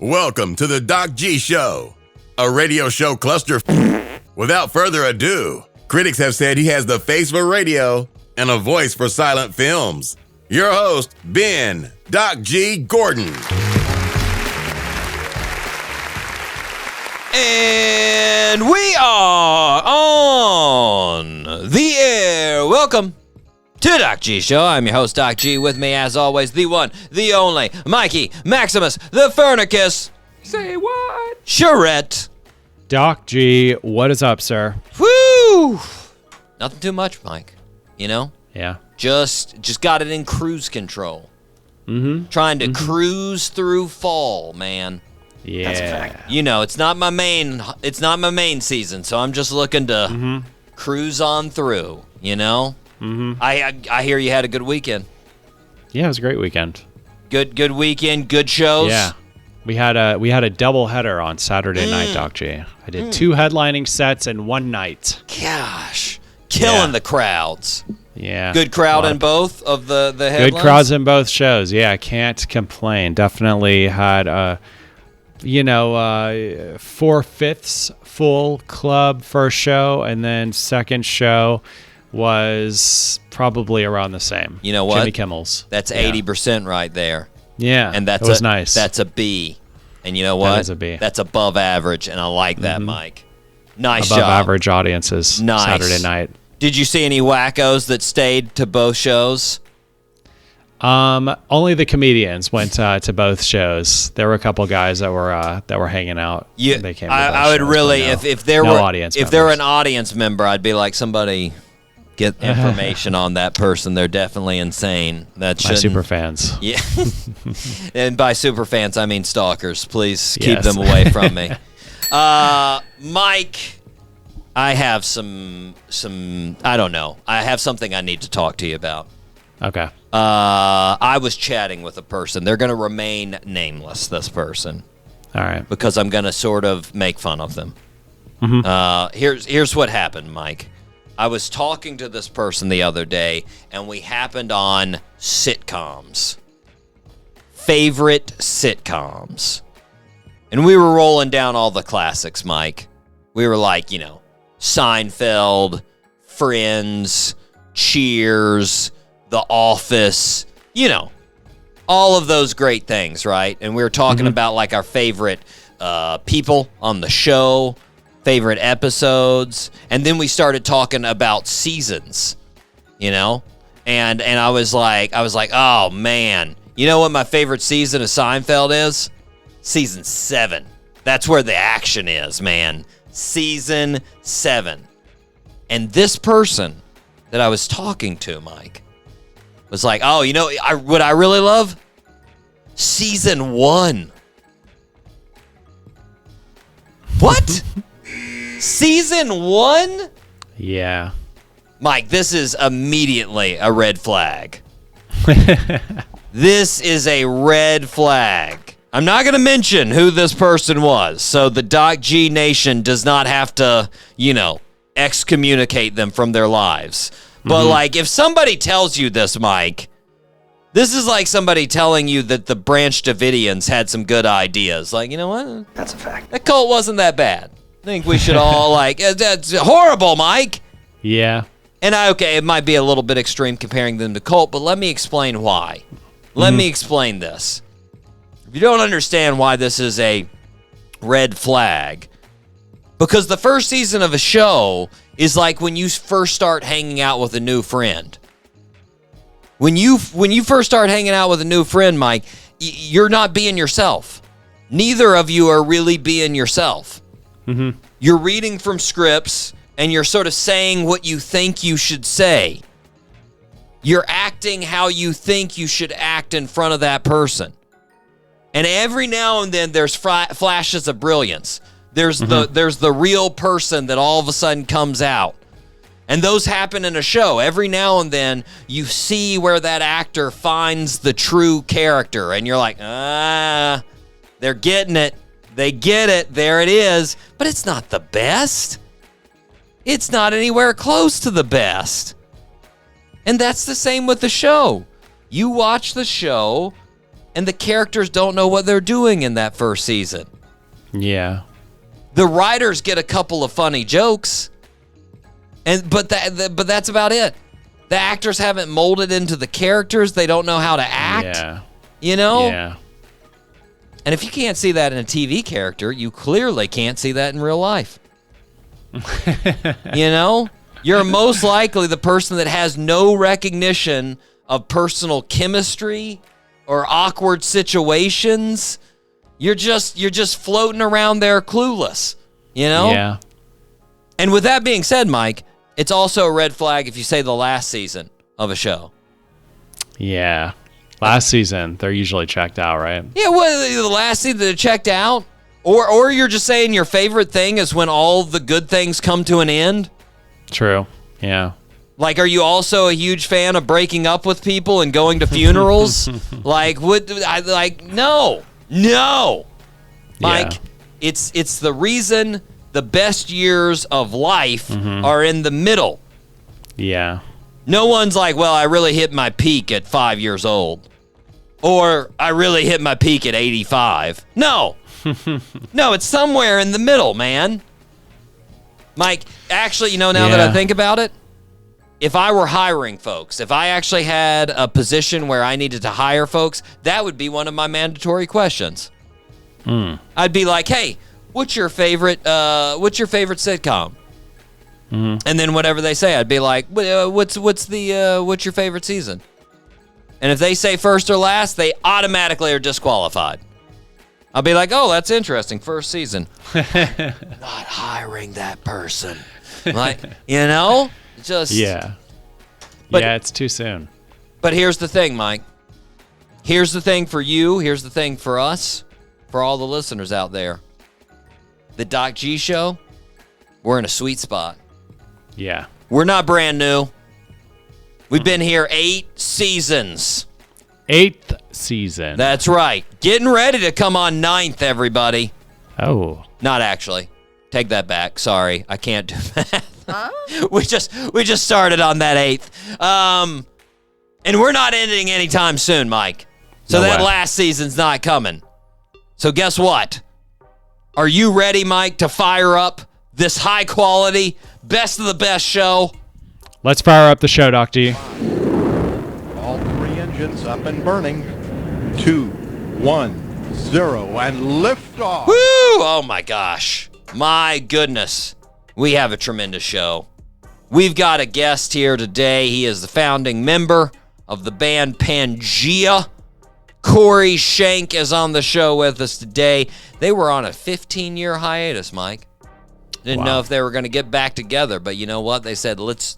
Welcome to the Doc G Show, a radio show cluster. Without further ado, critics have said he has the face for radio and a voice for silent films. Your host, Ben Doc G Gordon. And we are on the air. Welcome to the Doc G Show. I'm your host, Doc G. With me, as always, the one, the only, Mikey Maximus, the Furnicus. Say what? Charette. Doc G, what is up, sir? Woo! Nothing too much, Mike. You know? Yeah. Just got it in cruise control. Trying to cruise through fall, man. Yeah. That's a fact. You know, it's not my main season, so I'm just looking to cruise on through, you know? I hear you had a good weekend. Yeah, it was a great weekend. Good weekend, good shows. Yeah. We had a double header on Saturday night, Doc G. I did 2 headlining sets in one night. Gosh. Killing the crowds. Yeah. Good crowd in both of the headlines? Good crowds in both shows. Yeah, I can't complain. Definitely had 4/5 full club first show, and then second show was probably around the same. You know what? Jimmy Kimmel's. That's 80% right there. Yeah, and that was nice. That's a B. And you know what? That is a B. That's above average, and I like that, Mike. Nice above job. average audiences. Nice. Saturday night. Did you see any wackos that stayed to both shows? Only the comedians went to both shows. There were a couple guys that were hanging out. Yeah, they came to I would shows, really, no, if there no were audience if members. there were an audience member, I'd be like, somebody get information on that person. They're definitely insane. That my super fans. Yeah, and by super fans I mean stalkers. Please keep Yes. them away from me. Mike, I have some I don't know. I have something I need to talk to you about. Okay. I was chatting with a person. They're going to remain nameless, this person. All right. Because I'm going to sort of make fun of them. Here's what happened, Mike. I was talking to this person the other day, and we happened on sitcoms. Favorite sitcoms. And we were rolling down all the classics, Mike. We were like, Seinfeld, Friends, Cheers, The Office, all of those great things, right? And we were talking about like our favorite people on the show, favorite episodes, and then we started talking about seasons, and I was like, oh man, you know what my favorite season of Seinfeld is? Season 7. That's where the action is, man. Season 7. And this person that I was talking to, Mike, was like, oh, what I really love? Season 1. What? Season 1? Yeah. Mike, this is immediately a red flag. This is a red flag. I'm not going to mention who this person was, so the Doc G Nation does not have to, excommunicate them from their lives. But, if somebody tells you this, Mike, this is like somebody telling you that the Branch Davidians had some good ideas. Like, you know what? That's a fact. That cult wasn't that bad. I think we should all, that's horrible, Mike. Yeah. And, it might be a little bit extreme comparing them to cult, but let me explain why. Let me explain this. If you don't understand why this is a red flag, because the first season of a show is like when you first start hanging out with a new friend. When you first start hanging out with a new friend, Mike, you're not being yourself. Neither of you are really being yourself. You're reading from scripts, and you're sort of saying what you think you should say. You're acting how you think you should act in front of that person. And every now and then there's flashes of brilliance. There's the real person that all of a sudden comes out. And those happen in a show. Every now and then you see where that actor finds the true character. And you're like, they're getting it. They get it. There it is. But it's not the best. It's not anywhere close to the best. And that's the same with the show. You watch the show, and the characters don't know what they're doing in that first season. Yeah. The writers get a couple of funny jokes, but that's about it. The actors haven't molded into the characters. They don't know how to act. Yeah. You know? Yeah. And if you can't see that in a TV character, you clearly can't see that in real life. You know? You're most likely the person that has no recognition of personal chemistry or awkward situations. You're just floating around there clueless, you know? Yeah. And with that being said, Mike, it's also a red flag if you say the last season of a show. Yeah. Last season, they're usually checked out, right? Yeah, well, the last season they're checked out. Or you're just saying your favorite thing is when all the good things come to an end. True. Yeah. Like, are you also a huge fan of breaking up with people and going to funerals? No. Mike, it's the reason the best years of life are in the middle. Yeah. No one's like, well, I really hit my peak at 5 years old. Or I really hit my peak at 85. No. No, it's somewhere in the middle, man. Mike, actually, now that I think about it, if I were hiring folks, if I actually had a position where I needed to hire folks, that would be one of my mandatory questions. I'd be like, hey, what's your favorite sitcom? And then whatever they say, I'd be like, what's your favorite season? And if they say first or last, they automatically are disqualified. I'll be like, oh, that's interesting, first season. Not hiring that person. Like, just... Yeah. But, it's too soon. But here's the thing, Mike. Here's the thing for you. Here's the thing for us, for all the listeners out there. The Doc G Show, we're in a sweet spot. Yeah. We're not brand new. We've been here 8 seasons. 8th season. That's right. Getting ready to come on 9th, everybody. Oh. Not actually. Take that back. Sorry. I can't do that. We just started on that 8th. And we're not ending anytime soon, Mike. So that last season's not coming. So guess what? Are you ready, Mike, to fire up this high quality, best of the best show? Let's fire up the show, Doc G. All 3 engines up and burning. 2, 1, 0, and lift off. Woo! Oh my gosh. My goodness. We have a tremendous show. We've got a guest here today. He is the founding member of the band Pangaea. Corey Schenck is on the show with us today. They were on a 15-year hiatus, Mike. Didn't know if they were going to get back together, but you know what? They said, let's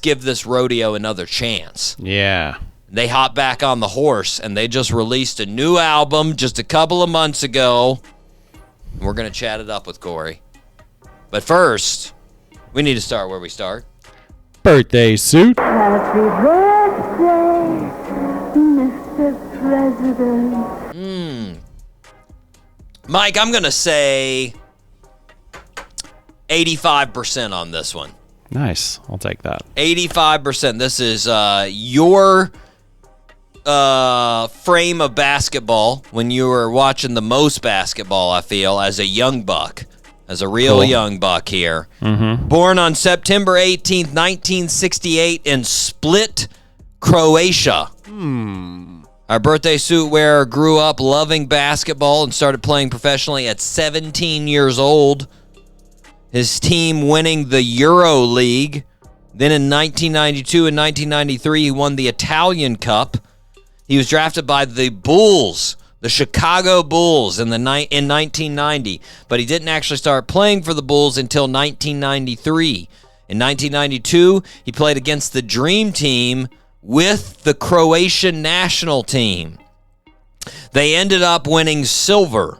give this rodeo another chance. Yeah. They hopped back on the horse, and they just released a new album just a couple of months ago. We're going to chat it up with Corey. But first, we need to start where we start. Birthday suit. Happy birthday, Mr. President. Mike, I'm going to say 85% on this one. Nice. I'll take that. 85%. This is your frame of basketball when you were watching the most basketball, I feel, as a young buck. As a real young buck here. Born on September 18th, 1968 in Split, Croatia. Our birthday suit wearer grew up loving basketball and started playing professionally at 17 years old. His team winning the Euro League. Then in 1992 and 1993, he won the Italian Cup. He was drafted by the Bulls, the Chicago Bulls, in 1990, but he didn't actually start playing for the Bulls until 1993. In 1992, he played against the Dream Team with the Croatian national team. They ended up winning silver.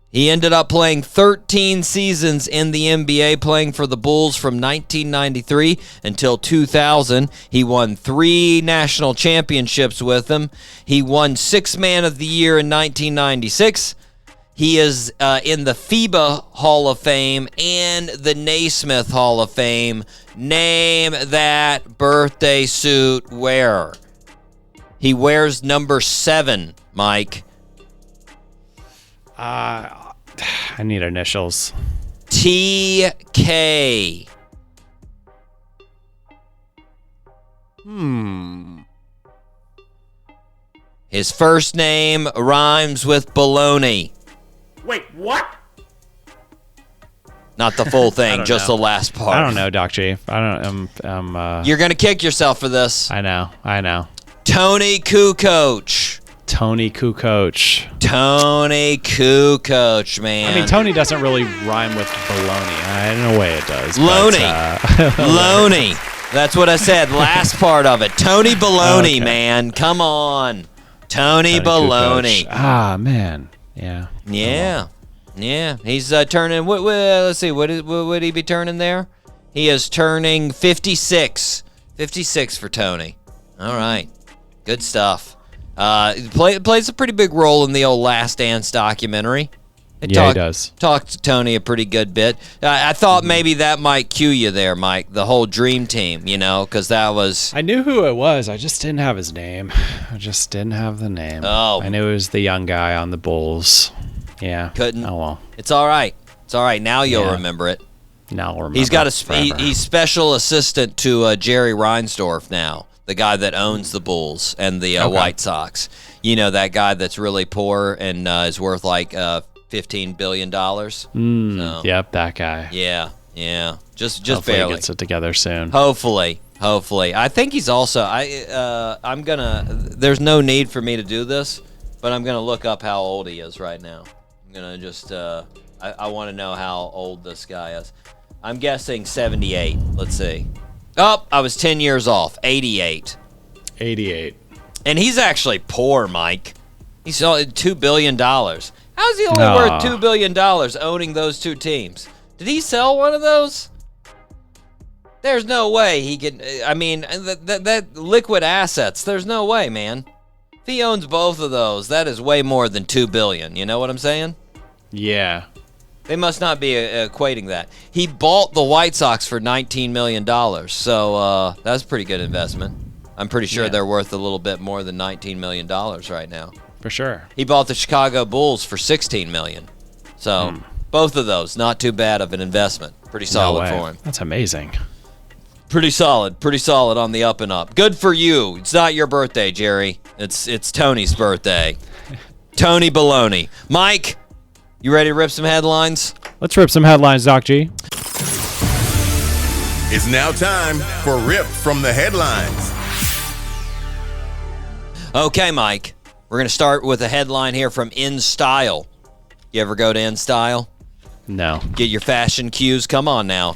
He ended up playing 13 seasons in the NBA, playing for the Bulls from 1993 until 2000. He won 3 national championships with them. He won Sixth Man of the Year in 1996. He is in the FIBA Hall of Fame and the Naismith Hall of Fame. Name that birthday suit wearer. He wears number 7, Mike. I need initials. TK. His first name rhymes with baloney. Wait, what? Not the full thing, don't just know. the last part. I don't know, Doc G. I don't. You're gonna kick yourself for this. I know. Tony Kukoc. Tony Kukoc. Tony Kukoc, man. I mean, Tony doesn't really rhyme with baloney. In a way, it does. Loney. But, Loney. That's what I said. Last part of it. Tony Baloney, Okay. man. Come on. Tony Baloney. Kukoc. Ah, man. Yeah. Yeah. Yeah. He's turning. Let's see. What would he be turning there? He is turning 56. 56 for Tony. All right. Good stuff. Plays a pretty big role in the old Last Dance documentary. He does. Talked to Tony a pretty good bit. I thought maybe that might cue you there, Mike. The whole Dream Team, because that was. I knew who it was. I just didn't have his name. I just didn't have the name. Oh. I knew it was the young guy on the Bulls. Yeah. Couldn't. Oh, well. It's all right. It's all right. Now you'll Yeah. remember it. Now I'll remember. He's got forever. he's special assistant to Jerry Reinsdorf now, the guy that owns the Bulls and the White Sox. That guy that's really poor and is worth like $15 billion. So, Yep, that guy. yeah. Just Hopefully barely. he gets it together soon. Hopefully. I think he's also. I'm gonna. There's no need for me to do this, but I'm gonna look up how old he is right now. I'm gonna just. I want to know how old this guy is. I'm guessing 78. Let's see. Oh, I was 10 years off. 88. 88. And he's actually poor, Mike. He's $2 billion. How's he only worth $2 billion owning those two teams? Did he sell one of those? There's no way he could. I mean, that liquid assets. There's no way, man. If he owns both of those, that is way more than $2 billion. You know what I'm saying? Yeah. They must not be equating that. He bought the White Sox for $19 million, so that's a pretty good investment. I'm pretty sure they're worth a little bit more than $19 million right now. For sure. He bought the Chicago Bulls for $16 million. So both of those, not too bad of an investment. Pretty solid for him. That's amazing. Pretty solid on the up and up. Good for you. It's not your birthday, Jerry. It's Tony's birthday. Tony Baloney. Mike, you ready to rip some headlines? Let's rip some headlines, Doc G. It's now time for Rip from the Headlines. Okay, Mike. We're going to start with a headline here from InStyle. You ever go to InStyle? No. Get your fashion cues. Come on now.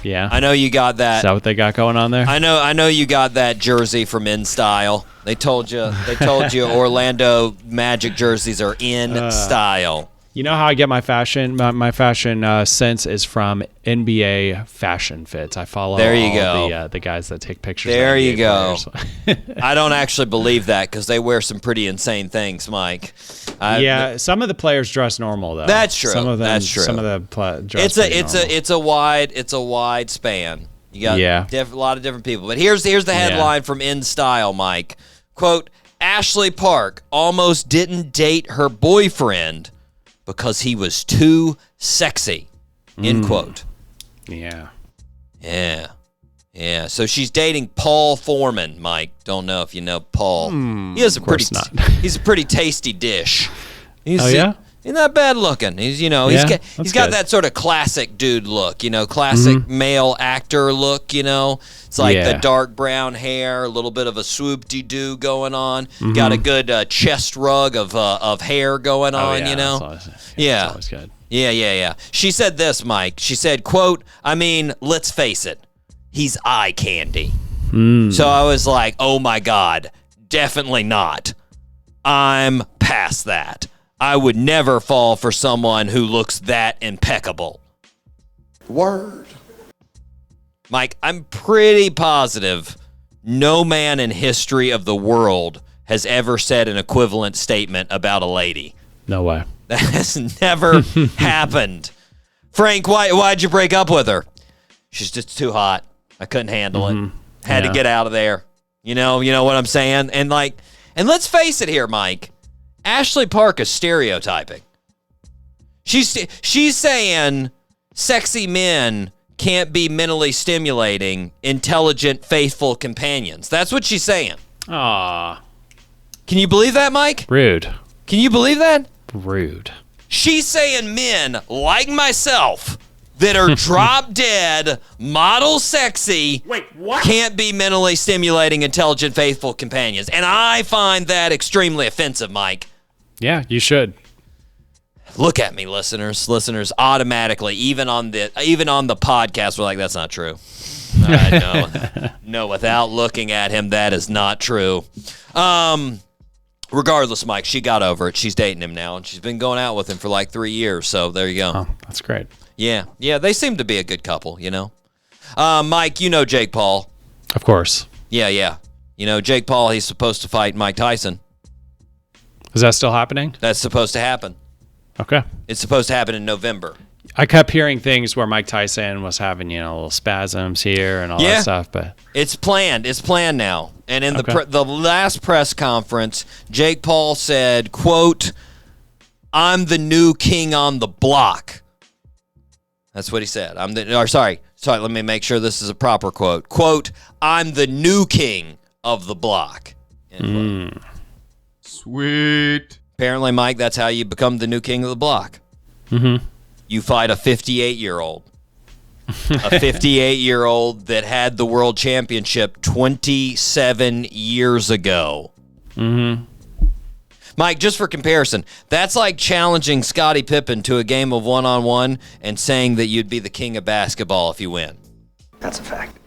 Yeah. I know you got that. Is that what they got going on there? I know you got that jersey from InStyle. They told you Orlando Magic jerseys are in style. You know how I get my fashion? My fashion sense is from NBA Fashion Fits. I follow There you all go. the guys that take pictures. There of you NBA go. players. I don't actually believe that because they wear some pretty insane things, Mike. Yeah, some of the players dress normal though. That's true. Some of them, That's true. Some of the dress pretty normal. It's a wide span. You got Yeah. a lot of different people. But here's the headline from InStyle, Mike. Quote, Ashley Park almost didn't date her boyfriend because he was too sexy. End quote. Yeah. Yeah. So she's dating Paul Foreman, Mike. Don't know if you know Paul. He has a course pretty not. he's a pretty tasty dish. He's not bad looking. He's he's got good. that sort of classic dude look, classic male actor look, It's like the dark brown hair, a little bit of a swoop-de-doo going on. Got a good chest rug of hair going on, It's always good. Yeah. She said this, Mike. She said, quote, I mean, let's face it, he's eye candy. So I was like, oh my God, definitely not. I'm past that. I would never fall for someone who looks that impeccable. Word. Mike, I'm pretty positive no man in history of the world has ever said an equivalent statement about a lady. No way. That has never happened. Frank, why'd you break up with her? She's just too hot. I couldn't handle it. Had to get out of there. You know what I'm saying? And And let's face it here, Mike. Ashley Park is stereotyping. She's saying sexy men can't be mentally stimulating, intelligent, faithful companions. That's what she's saying. Aw. Can you believe that, Mike? Rude. Can you believe that? Rude. She's saying men like myself that are drop dead, model sexy, can't be mentally stimulating, intelligent, faithful companions. And I find that extremely offensive, Mike. Yeah, you should. Look at me, listeners. Listeners, automatically, even on the podcast, we're like, that's not true. All right, no, without looking at him, that is not true. Regardless, Mike, she got over it. She's dating him now, and she's been going out with him for like 3 years. So there you go. Oh, that's great. Yeah, they seem to be a good couple, you know. Mike, you know Jake Paul. Of course. Yeah. You know, Jake Paul, he's supposed to fight Mike Tyson. Is that still happening? That's supposed to happen. Okay. It's supposed to happen in November. I kept hearing things where Mike Tyson was having, little spasms here and all that stuff, but it's planned. It's planned now. And in Okay. the last press conference, Jake Paul said, quote, "I'm the new king on the block." That's what he said. Sorry, let me make sure this is a proper quote. Quote, "I'm the new king of the block." End quote. Sweet. Apparently, Mike, that's how you become the new king of the block. Mm-hmm. You fight a 58-year-old. A 58-year-old that had the world championship 27 years ago. Mm-hmm. Mike, just for comparison, that's like challenging Scottie Pippen to a game of one-on-one and saying that you'd be the king of basketball if you win. That's a fact.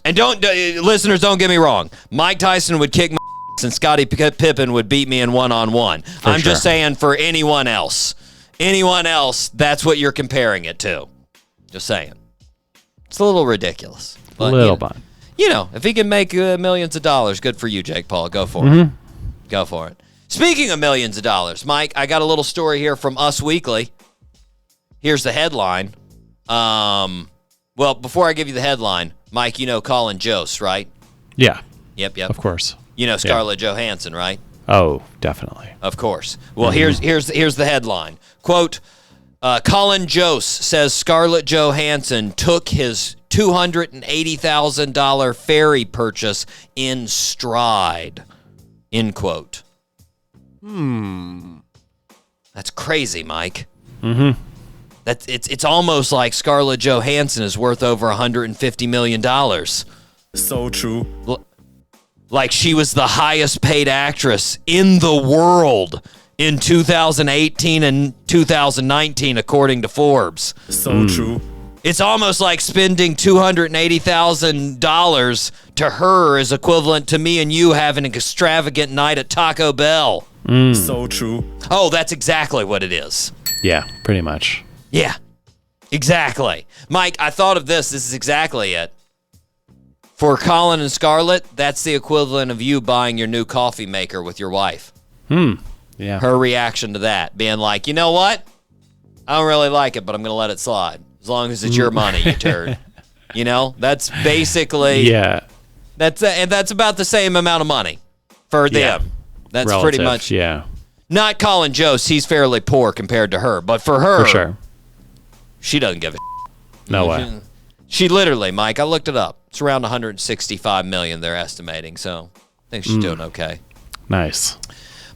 And listeners, don't get me wrong. Mike Tyson would kick my ass and Scottie Pippen would beat me in one-on-one. I'm just saying for anyone else, that's what you're comparing it to. Just saying. It's a little ridiculous. But, bit. If he can make millions of dollars, good for you, Jake Paul. Go for it. Go for it. Speaking of millions of dollars, Mike, I got a little story here from Us Weekly. Here's the headline. Well, before I give you the headline, Mike, you know Colin Jost, right? Yeah. Yep. Of course. You know Scarlett Johansson, right? Oh, definitely. Of course. Well, here's the headline. Quote, Colin Jost says Scarlett Johansson took his $280,000 ferry purchase in stride. End quote. That's crazy, Mike. Mm-hmm. It's almost like Scarlett Johansson is worth over $150 million. So true. Like she was the highest paid actress in the world in 2018 and 2019, according to Forbes. So true. It's almost like spending $280,000 to her is equivalent to me and you having an extravagant night at Taco Bell. So true. Oh, that's exactly what it is. Yeah, pretty much. Yeah, exactly. Mike, I thought of this. This is exactly it. For Colin and Scarlett, that's the equivalent of you buying your new coffee maker with your wife. Yeah. Her reaction to that, being like, you know what? I don't really like it, but I'm going to let it slide. As long as it's your money, you turd. That's basically... Yeah. That's about the same amount of money for them. That's Relative, pretty much... Yeah. Not Colin Jost. He's fairly poor compared to her. But for her... For sure. She doesn't give a No way. She literally, Mike, I looked it up. It's around $165 million they're estimating, so I think she's doing okay. Nice.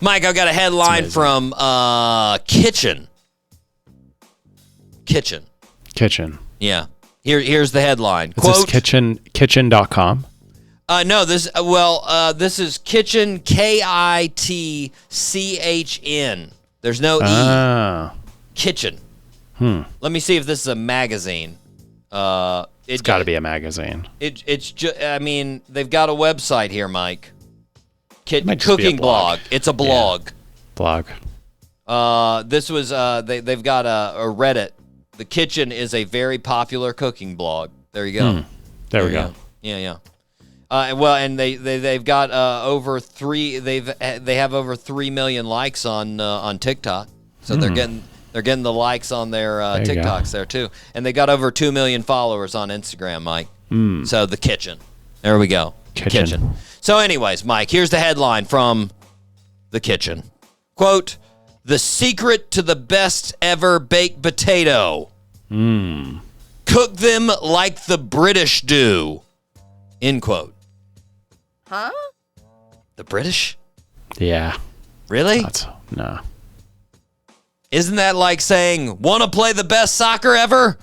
Mike, I've got a headline from Kitchen. Yeah. Here's the headline. Is Quote, this kitchen.com? No, this is Kitchen, KITCHN. There's no E. Ah. Kitchen. Let me see if this is a magazine. It's got to be a magazine. It's just. I mean, they've got a website here, Mike. Might just be a Cooking blog. blog. It's a blog. Blog. This was. They've got a Reddit. The Kitchen is a very popular cooking blog. There you go. There we go. Yeah. And they've got over three. They have over 3 million likes on TikTok. So they're getting the likes on their TikToks there too, and they got over 2 million followers on Instagram, Mike. So the Kitchen, there we go. Kitchen. So anyways, Mike, here's the headline from The Kitchen. Quote, "The secret to the best ever baked potato. Cook them like the British do." End quote. Huh? The British? Yeah. Really? No. Isn't that like saying, want to play the best soccer ever?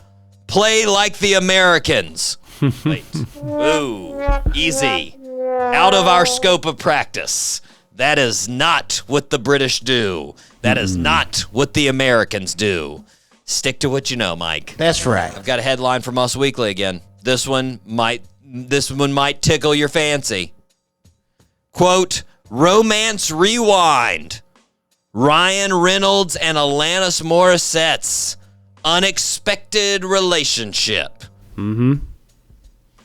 Play like the Americans. Wait. Ooh, easy. Out of our scope of practice. That is not what the British do. That is not what the Americans do. Stick to what you know, Mike. That's right. I've got a headline from Us Weekly again. This one might tickle your fancy. Quote, "Romance Rewind. Ryan Reynolds and Alanis Morissette's unexpected relationship." Mm-hmm.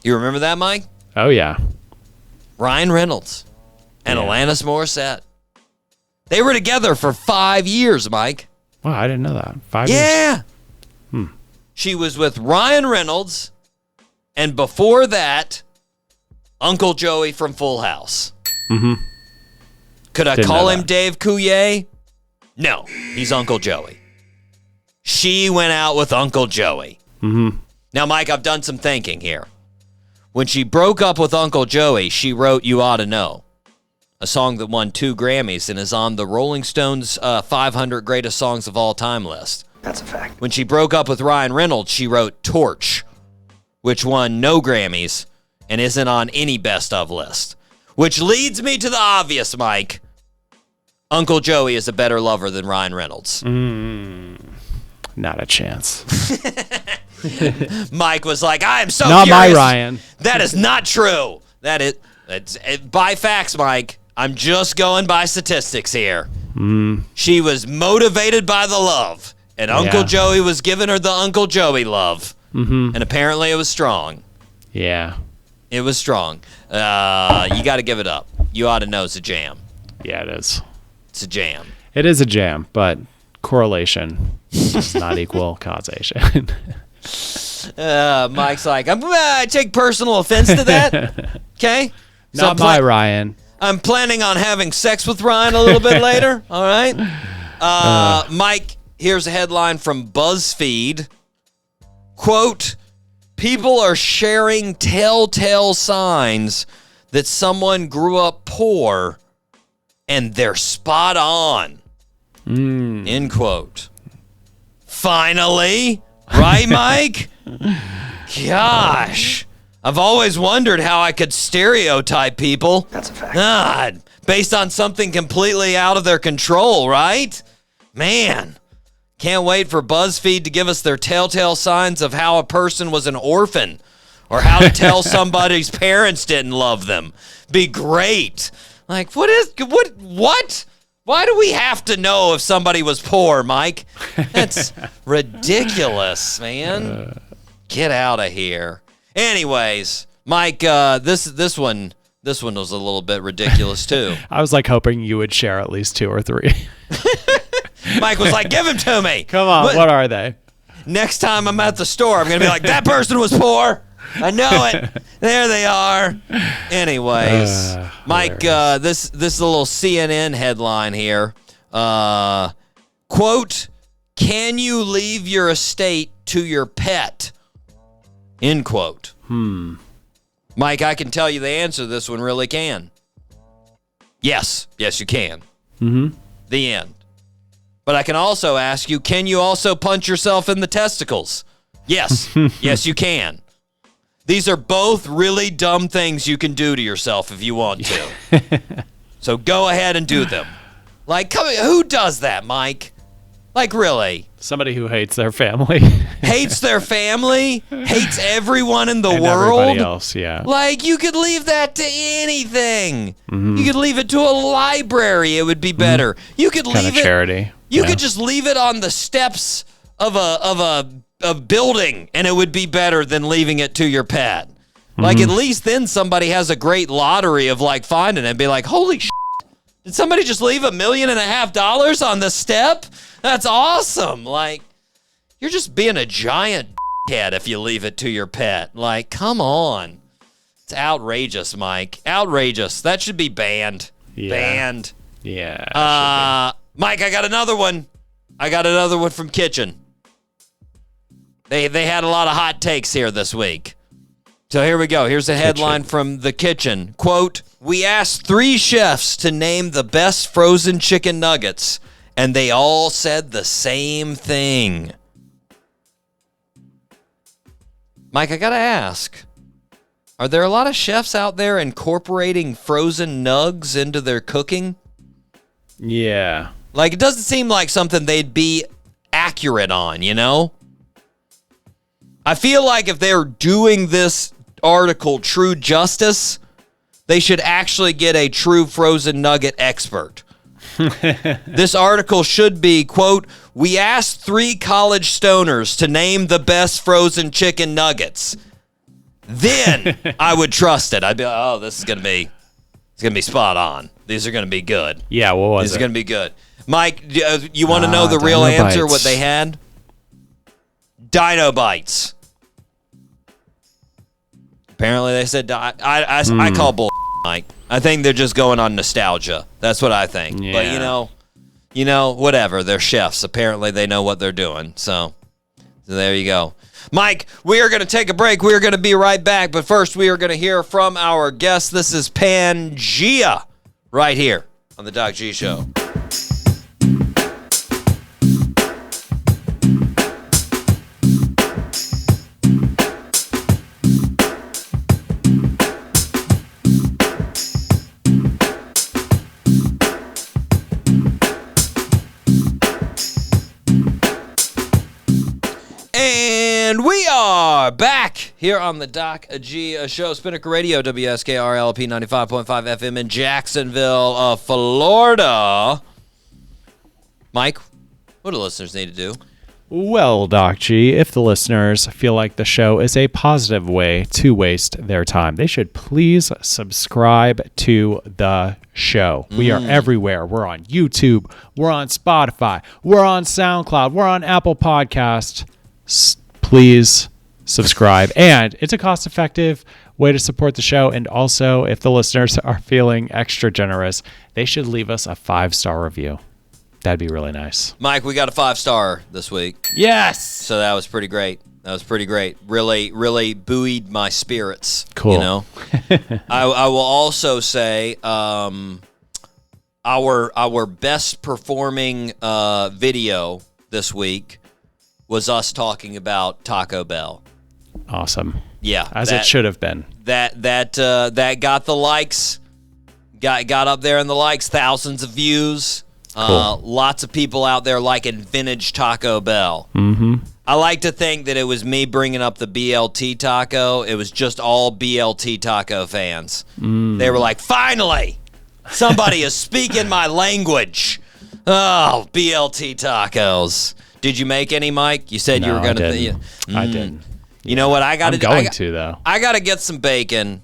You remember that, Mike? Oh, yeah. Ryan Reynolds and Alanis Morissette. They were together for 5 years, Mike. Wow, I didn't know that. 5 years? Yeah. She was with Ryan Reynolds, and before that, Uncle Joey from Full House. Mm-hmm. Could I Didn't call know him that. Dave Coulier? No, he's Uncle Joey. She went out with Uncle Joey. Mm-hmm. Now, Mike, I've done some thinking here. When she broke up with Uncle Joey, she wrote You Ought to Know, a song that won 2 Grammys and is on the Rolling Stones 500 Greatest Songs of All Time list. That's a fact. When she broke up with Ryan Reynolds, she wrote Torch, which won no Grammys and isn't on any best of list. Which leads me to the obvious, Mike. Uncle Joey is a better lover than Ryan Reynolds. Not a chance. Mike was like, I am so Not furious. my Ryan. That is not true. That's by facts, Mike. I'm just going by statistics here. She was motivated by the love, and Uncle Joey was giving her the Uncle Joey love. And apparently it was strong. Yeah. It was strong. You got to give it up. You Ought to Know it's a jam. Yeah, it is. It's a jam. It is a jam, but correlation does not equal causation. Mike's like, I take personal offense to that. Okay? Not my Ryan. I'm planning on having sex with Ryan a little bit later. All right? Mike, here's a headline from BuzzFeed. Quote, "People are sharing telltale signs that someone grew up poor and they're spot on." End quote. Finally. Right, Mike? Gosh. I've always wondered how I could stereotype people. That's a fact. God, based on something completely out of their control, right? Man, can't wait for BuzzFeed to give us their telltale signs of how a person was an orphan or how to tell somebody's parents didn't love them. Be great. Like, what? Why do we have to know if somebody was poor, Mike? That's ridiculous, man. Get out of here. Anyways, Mike, this one was a little bit ridiculous too. I was like hoping you would share at least 2 or 3. Mike was like, "Give them to me." Come on, what are they? Next time I'm at the store, I'm gonna be like, "That person was poor. I know it. There they are." Anyways, Mike, this is a little CNN headline here. Quote, "Can you leave your estate to your pet?" End quote. Mike, I can tell you the answer to this one really can. Yes, you can. The end. But I can also ask you, can you also punch yourself in the testicles? Yes, yes, you can. These are both really dumb things you can do to yourself if you want to. So go ahead and do them. Like, who does that, Mike? Like, really? Somebody who hates their family. Hates their family? Hates everyone in the and world? everybody else, yeah. Like, you could leave that to anything. You could leave it to a library. It would be better. You could Kind of leave it. charity. You could just leave it on the steps of a building, and it would be better than leaving it to your pet. Like, at least then somebody has a great lottery of, like, finding it and be like, holy shit, did somebody just leave $1.5 million on the step? That's awesome. Like, you're just being a giant head if you leave it to your pet. Like, come on. It's outrageous, Mike. Outrageous. That should be banned. Yeah. Banned. Yeah. Mike, I got another one. I got another one from Kitchen. They had a lot of hot takes here this week. So here we go. Here's a headline from The Kitchen. Quote, "We asked 3 chefs to name the best frozen chicken nuggets, and they all said the same thing." Mike, I gotta ask, are there a lot of chefs out there incorporating frozen nugs into their cooking? Yeah. Like, it doesn't seem like something they'd be accurate on, you know? I feel like if they're doing this article true justice, they should actually get a true frozen nugget expert. This article should be, quote, "We asked 3 college stoners to name the best frozen chicken nuggets." Then I would trust it. I'd be, oh, this is going to be, it's going to be spot on. These are going to be good. Yeah, what was These it? are going to be good. Mike, you want to know the real Dino answer, Bites. what they had? Dino Bites. Apparently they said, I call bull, Mike. I think they're just going on nostalgia. That's what I think. Yeah. But, you know, whatever. They're chefs. Apparently they know what they're doing. So there you go. Mike, we are going to take a break. We are going to be right back. But first, we are going to hear from our guest. This is Pangaea right here on the Doc G Show. And we are back here on the Doc G Show. Spinnaker Radio, WSKRLP 95.5 FM in Jacksonville, Florida. Mike, what do listeners need to do? Well, Doc G, if the listeners feel like the show is a positive way to waste their time, they should please subscribe to the show. We are everywhere. We're on YouTube. We're on Spotify. We're on SoundCloud. We're on Apple Podcast. Please subscribe. And it's a cost-effective way to support the show. And also, if the listeners are feeling extra generous, they should leave us a 5-star review. That'd be really nice. Mike, we got a 5-star this week. Yes. So that was pretty great. Really, really buoyed my spirits. Cool. You know, I will also say our best performing video this week was us talking about Taco Bell. Awesome. Yeah, As it should have been. That got the likes, got up there in the likes, thousands of views. Cool. Lots of people out there liking vintage Taco Bell. Mm-hmm. I like to think that it was me bringing up the BLT taco. It was just all BLT taco fans. They were like, finally, somebody is speaking my language. Oh, BLT tacos. Did you make any, Mike? You said you were going to. I didn't. You know what? I got I'm going to, though. I got to get some bacon.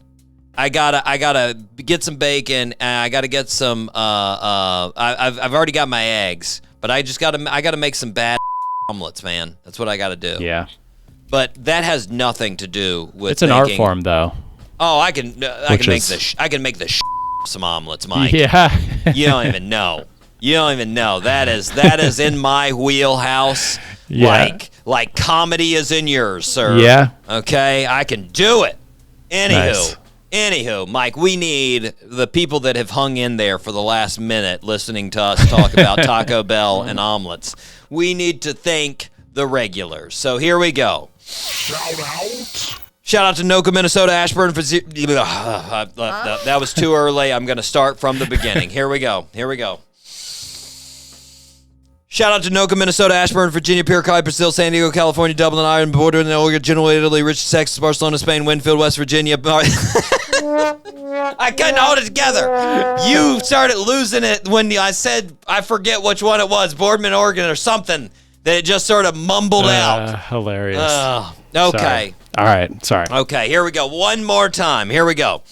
I gotta get some bacon, and I gotta get some. I've already got my eggs, but I gotta make some bad omelets, man. That's what I gotta do. Yeah. But that has nothing to do with. It's an art form, though. Oh, I can make some omelets, Mike. Yeah. You don't even know. That is in my wheelhouse. Yeah. Like comedy is in yours, sir. Yeah. Okay, I can do it. Nice. Anywho, Mike, we need the people that have hung in there for the last minute listening to us talk about Taco Bell and omelets. We need to thank the regulars. So here we go. Shout out to Noka, Minnesota, Ashburn. That was too early. I'm going to start from the beginning. Here we go. Shout out to Noka, Minnesota, Ashburn, Virginia, Piracai, Brazil, San Diego, California, Dublin, Ireland, Bordeaux, Oregon, Genoa, Italy, Richmond, Texas, Barcelona, Spain, Winfield, West Virginia. I couldn't hold it together. You started losing it when I said, I forget which one it was, Boardman, Oregon, or something, that it just sort of mumbled out. Hilarious. Okay. Sorry. All right. Sorry. Okay, here we go. One more time. Here we go.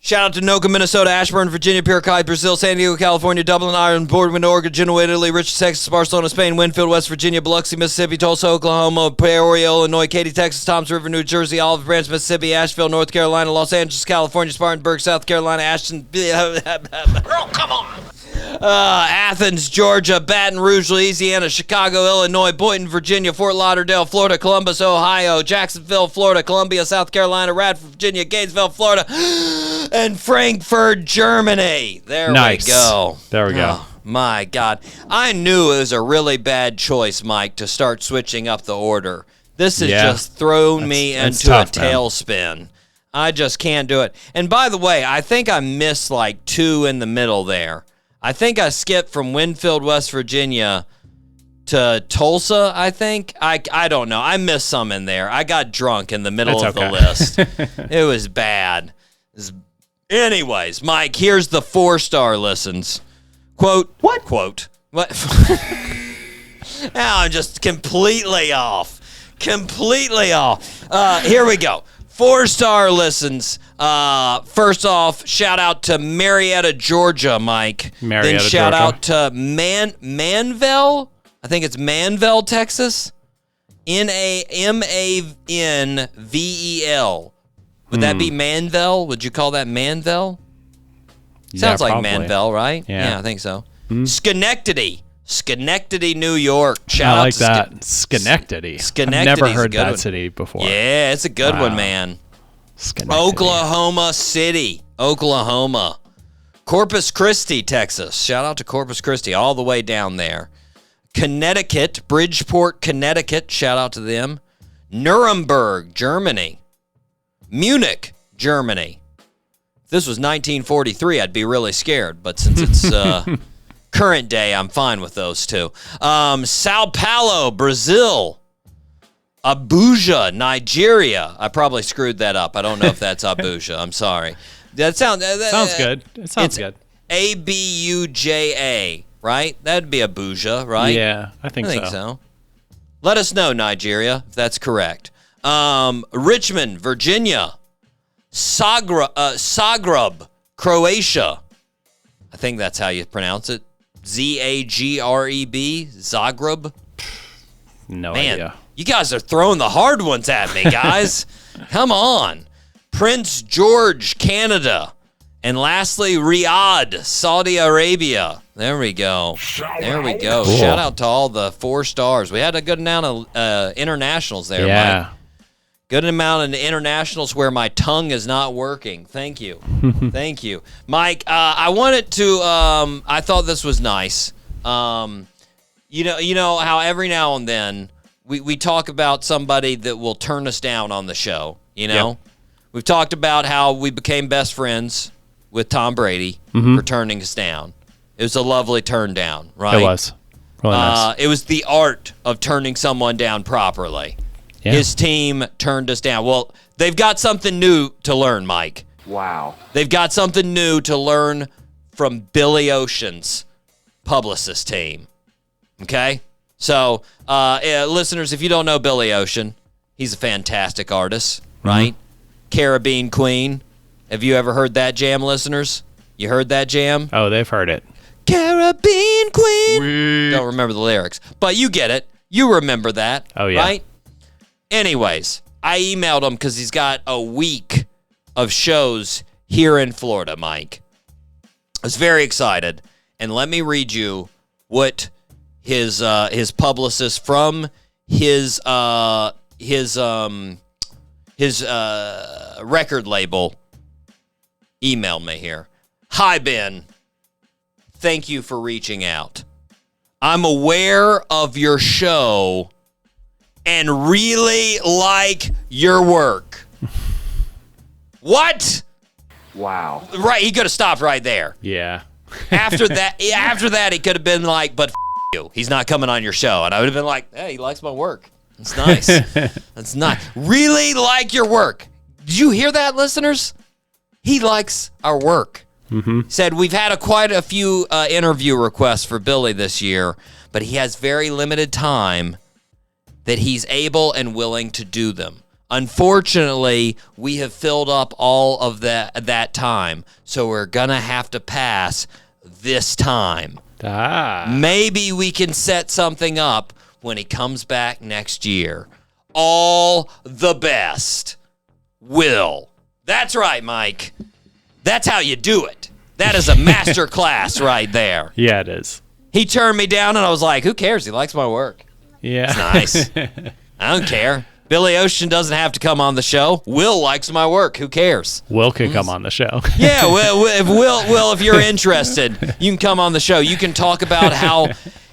Shout out to Noka, Minnesota, Ashburn, Virginia, Piracai, Brazil, San Diego, California, Dublin, Ireland, Portland, Oregon, Genoa, Italy, Richard, Texas, Barcelona, Spain, Winfield, West Virginia, Biloxi, Mississippi, Tulsa, Oklahoma, Peoria, Illinois, Katy, Texas, Toms River, New Jersey, Olive Branch, Mississippi, Asheville, North Carolina, Los Angeles, California, Spartanburg, South Carolina, Ashton, oh, come on. Athens, Georgia, Baton Rouge, Louisiana, Chicago, Illinois, Boynton, Virginia, Fort Lauderdale, Florida, Columbus, Ohio, Jacksonville, Florida, Columbia, South Carolina, Radford, Virginia, Gainesville, Florida, and Frankfurt, Germany. There we go. There we go. Oh, my God. I knew it was a really bad choice, Mike, to start switching up the order. This has just thrown me into a tailspin. I just can't do it. And by the way, I think I missed like 2 in the middle there. I think I skipped from Winfield, West Virginia to Tulsa, I think. I don't know. I missed some in there. I got drunk in the middle of the list. It was bad. Anyways, Mike, here's the 4-star listens. Quote. What? Quote. What? Now I'm just completely off. Completely off. Here we go. 4-star listens. First off, shout out to Marietta, Georgia, Mike. Then shout out to Manvel. I think it's Manvel, Texas. Manvel. Would that be Manvel? Would you call that Manvel? Sounds like probably. Manvel, right? Yeah, I think so. Schenectady, New York. Shout I out like to that. Schenectady. I've never heard that city before. Yeah, it's a good one, man. Oklahoma City, Oklahoma. Corpus Christi, Texas. Shout out to Corpus Christi, all the way down there. Connecticut, Bridgeport, Connecticut. Shout out to them. Nuremberg, Germany. Munich, Germany. If this was 1943, I'd be really scared. But since it's current day, I'm fine with those two. Sao Paulo, Brazil. Abuja, Nigeria. I probably screwed that up. I don't know if that's Abuja. I'm sorry. That sounds good. It sounds good. Abuja, right? That'd be Abuja, right? Yeah, I think so. Let us know, Nigeria, if that's correct. Richmond, Virginia. Zagreb, Croatia. I think that's how you pronounce it. Zagreb, Zagreb. No Man, idea. you guys are throwing the hard ones at me, guys. Come on. Prince George, Canada. And lastly, Riyadh, Saudi Arabia. There we go. There we go. Cool. Shout out to all the 4 stars. We had a good amount of internationals there, Mike. Good amount of internationals where my tongue is not working. Thank you. Thank you. Mike, I wanted to, I thought this was nice. You know how every now and then we talk about somebody that will turn us down on the show, you know? Yep. We've talked about how we became best friends with Tom Brady for turning us down. It was a lovely turn down, right? It was. Really nice. It was the art of turning someone down properly. Yeah. His team turned us down. Well, they've got something new to learn, Mike. Wow. They've got something new to learn from Billy Ocean's publicist team. Okay? So, listeners, if you don't know Billy Ocean, he's a fantastic artist, right? Caribbean Queen. Have you ever heard that jam, listeners? You heard that jam? Oh, they've heard it. Caribbean Queen. Don't remember the lyrics, but you get it. You remember that. Oh, yeah. Right? Anyways, I emailed him because he's got a week of shows here in Florida, Mike. I was very excited, and let me read you what his publicist from his record label emailed me here. Hi, Ben. Thank you for reaching out. I'm aware of your show and really like your work. What? Wow. Right, he could have stopped right there. Yeah. After that, he could have been like, but you. He's not coming on your show. And I would have been like, hey, he likes my work. That's nice. That's nice. Really like your work. Did you hear that, listeners? He likes our work. Said, we've had quite a few interview requests for Billy this year, but he has very limited time that he's able and willing to do them. Unfortunately, we have filled up all of that time, so we're going to have to pass this time. Maybe we can set something up when he comes back next year. All the best, Will. That's right, Mike. That's how you do it. That is a master class right there. Yeah, it is. He turned me down, and I was like, who cares? He likes my work. Yeah. It's nice. I don't care. Billy Ocean doesn't have to come on the show. Will likes my work. Who cares? Will can come on the show. Yeah, Will, if you're interested, you can come on the show. You can talk about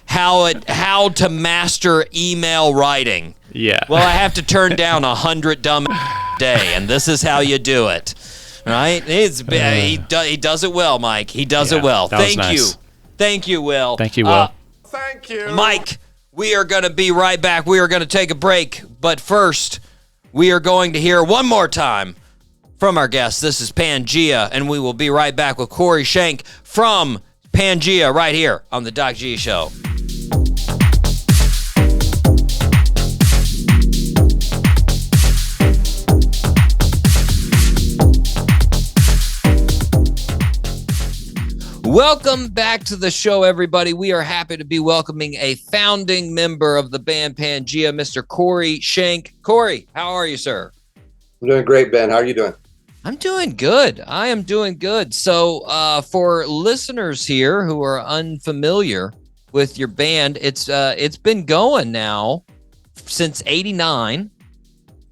how to master email writing. Yeah. Well, I have to turn down 100 dumb a day, and this is how you do it. Right? He does it well, Mike. He does it well. Thank you. Thank you, Will. Thank you, Will. Thank you. Mike, we are going to be right back. We are going to take a break. But first, we are going to hear one more time from our guest. This is Pangaea, and we will be right back with Corey Schenck from Pangaea right here on the Doc G Show. Welcome back to the show, everybody. We are happy to be welcoming a founding member of the band Pangaea, Mr. Corey Schenck. Corey, how are you, sir? I'm doing great, Ben. How are you doing? I'm doing good. I am doing good. So for listeners here who are unfamiliar with your band, it's been going now since '89.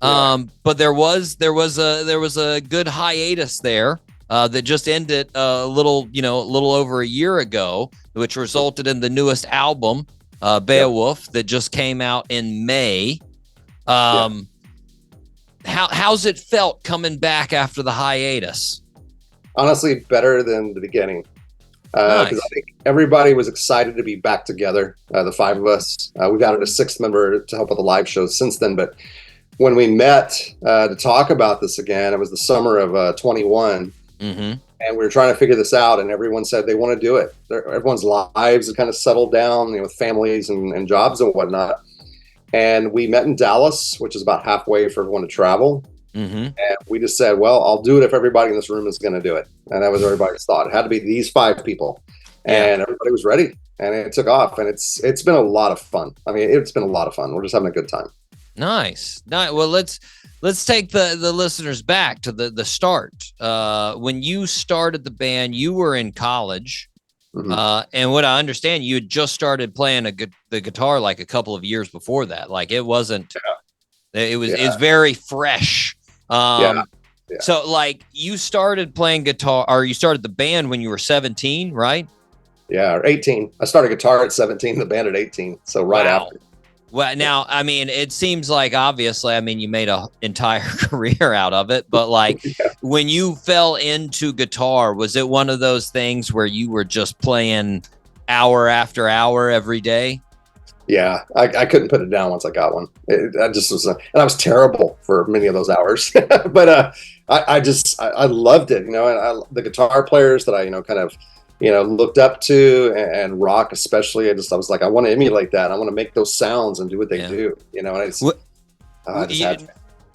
But there was a good hiatus there. That just ended a little over a year ago, which resulted in the newest album, Beowulf, that just came out in May. How's it felt coming back after the hiatus? Honestly, better than the beginning. Because I think everybody was excited to be back together, the five of us. We've added a sixth member to help with the live shows since then. But when we met to talk about this again, it was the summer of 21. Mm-hmm. And we were trying to figure this out, and everyone said they want to do it. Everyone's lives had kind of settled down, with families and jobs and whatnot. And we met in Dallas, which is about halfway for everyone to travel. Mm-hmm. And we just said, well, I'll do it if everybody in this room is going to do it. And that was everybody's thought. It had to be these five people. And everybody was ready. And it took off. And it's been a lot of fun. I mean, it's been a lot of fun. We're just having a good time. Nice. Well, let's take the listeners back to the start. When you started the band, you were in college. Mm-hmm. And what I understand, you had just started playing the guitar like a couple of years before that. Like it wasn't, it's very fresh. So like you started playing guitar, or you started the band when you were 17, right? Yeah, or 18. I started guitar at 17, the band at 18. So right after. Well, now, I mean, it seems like obviously, I mean, you made an entire career out of it, but like when you fell into guitar, was it one of those things where you were just playing hour after hour every day? Yeah, I couldn't put it down once I got one. I just was, and I was terrible for many of those hours, but I loved it, and the guitar players that I, kind of, looked up to, and rock especially. I was like, I want to emulate that. I want to make those sounds and do what they do, and I just had to.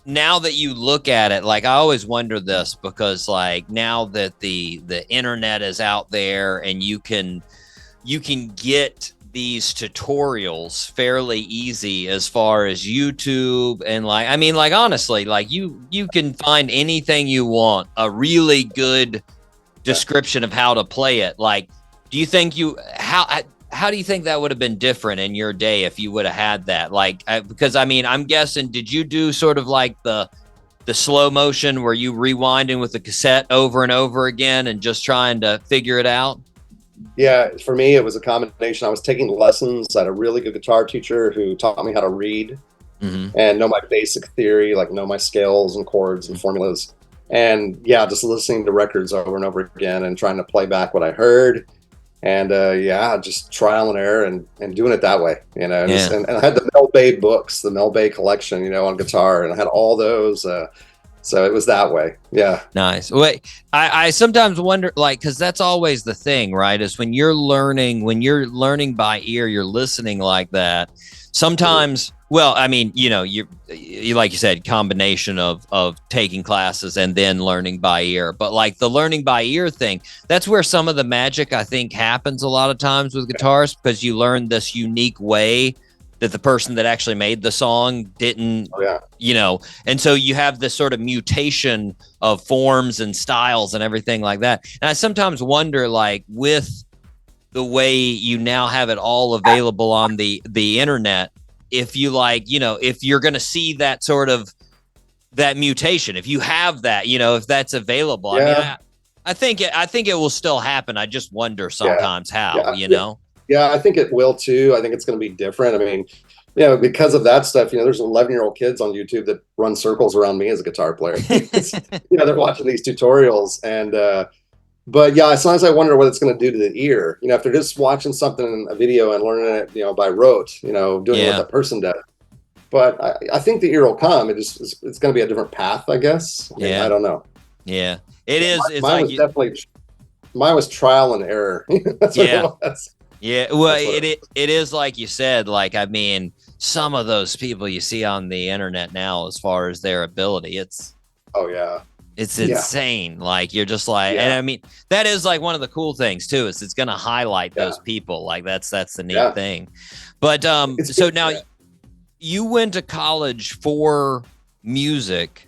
Now that you look at it, like I always wonder this, because like now that the internet is out there and you can get these tutorials fairly easy as far as YouTube, and like, I mean, like honestly, like you can find anything you want, a really good description of how to play it. Like, do you think how do you think that would have been different in your day if you would have had that? Like, because I mean, I'm guessing, did you do sort of like the slow motion where you rewinding with the cassette over and over again and just trying to figure it out? Yeah, for me, it was a combination. I was taking lessons at a really good guitar teacher who taught me how to read and know my basic theory, like know my scales and chords and formulas. And yeah, just listening to records over and over again and trying to play back what I heard. And just trial and error and doing it that way, and I had the Mel Bay books, the Mel Bay collection, on guitar, and I had all those. So it was that way. Yeah. Nice. Wait, I sometimes wonder, like, because that's always the thing, right? Is when you're learning by ear, you're listening like that. Sometimes, well, I mean, you like you said, combination of taking classes and then learning by ear. But like the learning by ear thing, that's where some of the magic, I think, happens a lot of times with guitars, because you learn this unique way that the person that actually made the song didn't, and so you have this sort of mutation of forms and styles and everything like that. And I sometimes wonder, like, with the way you now have it all available on the internet, if you if you're going to see that sort of that mutation, if you have that, if that's available. Yeah. I mean, I think it will still happen. I just wonder sometimes how, Yeah, I think it will too. I think it's going to be different. I mean, because of that stuff, there's 11-year-old kids on YouTube that run circles around me as a guitar player. They're watching these tutorials, and but yeah, sometimes I wonder what it's going to do to the ear. If they're just watching something in a video and learning it, by rote, doing what that person does. But I think the ear will come. It's going to be a different path, I guess. I don't know. Yeah, it is. Mine was trial and error. That's what it was. Yeah, well, it is like you said. Like, I mean, some of those people you see on the internet now, as far as their ability, it's insane. Like, you're just like, and I mean, that is like one of the cool things too, is it's going to highlight those people. Like, that's the neat thing. But so now you went to college for music.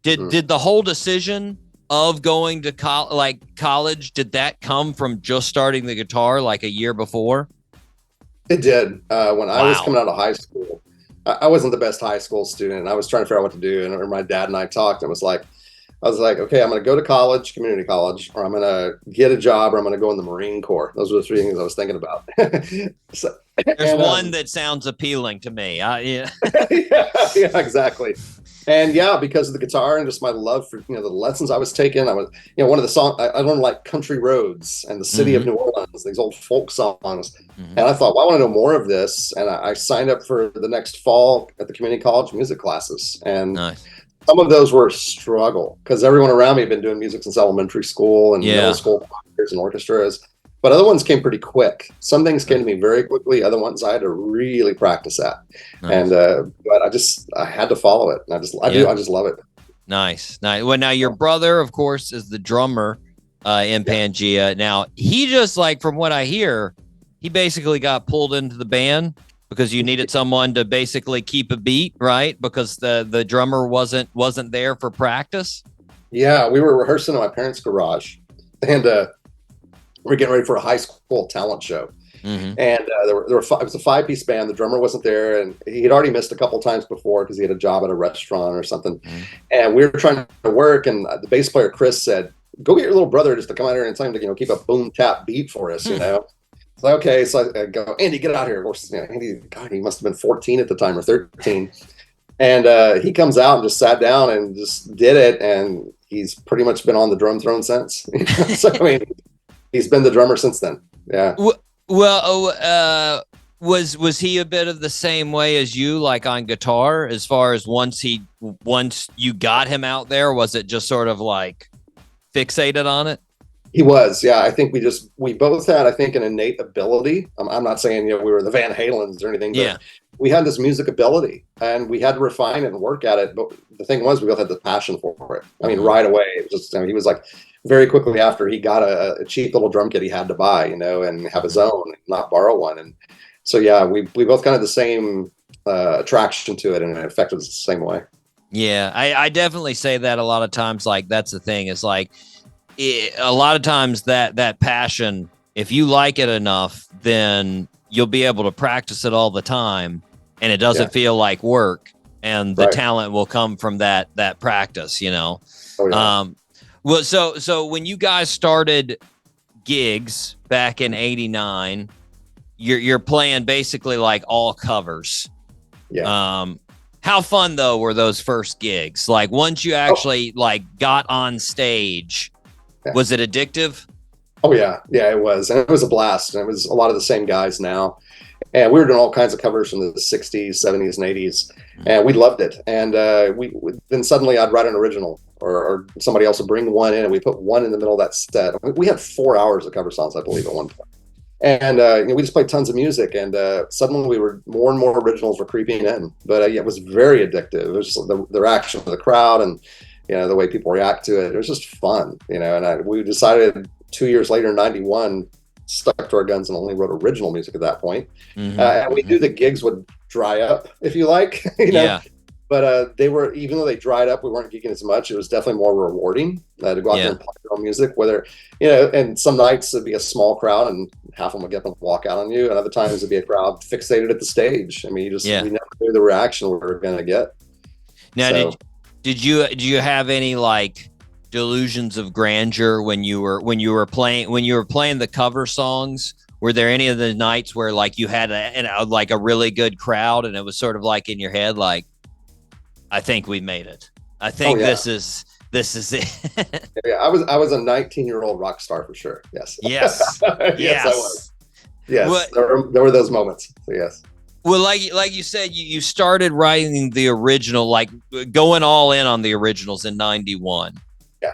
Did the whole decision of going to college, did that come from just starting the guitar like a year before? It did. When I was coming out of high school, I wasn't the best high school student. I was trying to figure out what to do, and my dad and I talked, and I was like, okay, I'm going to go to college, community college, or I'm going to get a job, or I'm going to go in the Marine Corps. Those were the three things I was thinking about. There's one that sounds appealing to me. Yeah, exactly. And because of the guitar and just my love for, the lessons I was taking, I was, one of the songs, I learned like Country Roads and the City of New Orleans, these old folk songs. And I thought, well, I want to know more of this. And I signed up for the next fall at the community college music classes. And some of those were a struggle because everyone around me had been doing music since elementary school and middle school choirs and orchestras. But other ones came pretty quick. Some things came to me very quickly. Other ones I had to really practice at. And but I had to follow it. And I just love it. Nice. Well, now your brother, of course, is the drummer in Pangaea. Now he just, like, from what I hear, he basically got pulled into the band because you needed someone to basically keep a beat, right? Because the drummer wasn't there for practice. Yeah, we were rehearsing in my parents' garage, and we're getting ready for a high school talent show. And it was a 5-piece band. The drummer wasn't there, and he'd already missed a couple times before because he had a job at a restaurant or something. And we were trying to work, and the bass player Chris said, "Go get your little brother just to come out here and tell him to keep a boom tap beat for us." So okay, so I go, "Andy, get out here." Of course, Andy, God, he must have been 14 at the time or 13. And he comes out and just sat down and just did it, and he's pretty much been on the drum throne since. So I mean, he's been the drummer since then. Yeah. Well, was he a bit of the same way as you, like on guitar, as far as once you got him out there, was it just sort of like fixated on it? He was, yeah. I think we both had, I think, an innate ability. I'm not saying we were the Van Halens or anything, but we had this music ability, and we had to refine it and work at it. But the thing was, we both had the passion for it. I mean, right away, it was just, he was like, very quickly after he got a cheap little drum kit he had to buy, and have his own, not borrow one. And so, we both kind of the same attraction to it, and it affected us the same way. Yeah, I definitely say that a lot of times. Like, that's the thing. It's like, a lot of times that passion, if you like it enough, then you'll be able to practice it all the time, and it doesn't feel like work, and the talent will come from that practice, Oh, yeah. Well, so when you guys started gigs back in '89, you're playing basically like all covers. Yeah. How fun though were those first gigs? Like, once you actually got on stage, was it addictive? Oh yeah, it was, and it was a blast. And it was a lot of the same guys now, and we were doing all kinds of covers from the '60s, '70s, and '80s, and we loved it. And then suddenly I'd write an original, or somebody else would bring one in, and we put one in the middle of that set. We had 4 hours of cover songs, I believe, at one point. And we just played tons of music, and suddenly we were more and more originals were creeping in. But it was very addictive. It was just the reaction of the crowd, and the way people react to it. It was just fun, And we decided 2 years later, in '91, stuck to our guns and only wrote original music at that point. And we knew the gigs would dry up, if you like, Yeah. But they were, even though they dried up, we weren't gigging as much. It was definitely more rewarding to go out there and play your own music. Whether and some nights it'd be a small crowd and half of them would get up and walk out on you, and other times it'd be a crowd fixated at the stage. I mean, we never knew the reaction we were going to get. Now, so, did you have any like delusions of grandeur when you were playing the cover songs? Were there any of the nights where like you had a really good crowd and it was sort of like in your head like, I think we made it. I think this is it. Yeah, I was a 19-year-old rock star for sure. Yes. Yes. Yes, I was. Yes, there were those moments. So yes. Well, like you said, you started writing the original, like going all in on the originals in '91. Yeah.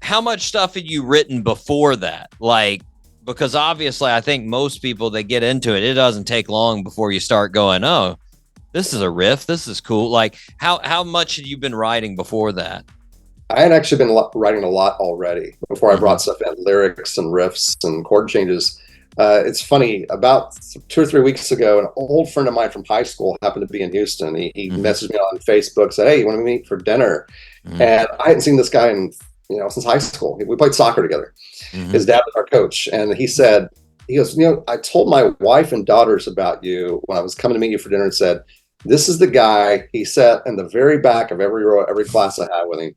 How much stuff had you written before that? Like, because obviously, I think most people that get into it, it doesn't take long before you start going, oh, this is a riff. This is cool. Like, how much had you been writing before that? I had actually been writing a lot already before I brought stuff in, lyrics and riffs and chord changes. It's funny, about 2 or 3 weeks ago, an old friend of mine from high school happened to be in Houston. He messaged me on Facebook, said, "Hey, you want to meet for dinner?" And I hadn't seen this guy in, since high school. We played soccer together. His dad was our coach. And he goes, I told my wife and daughters about you when I was coming to meet you for dinner, and said, this is the guy. He sat in the very back of every class I had with him.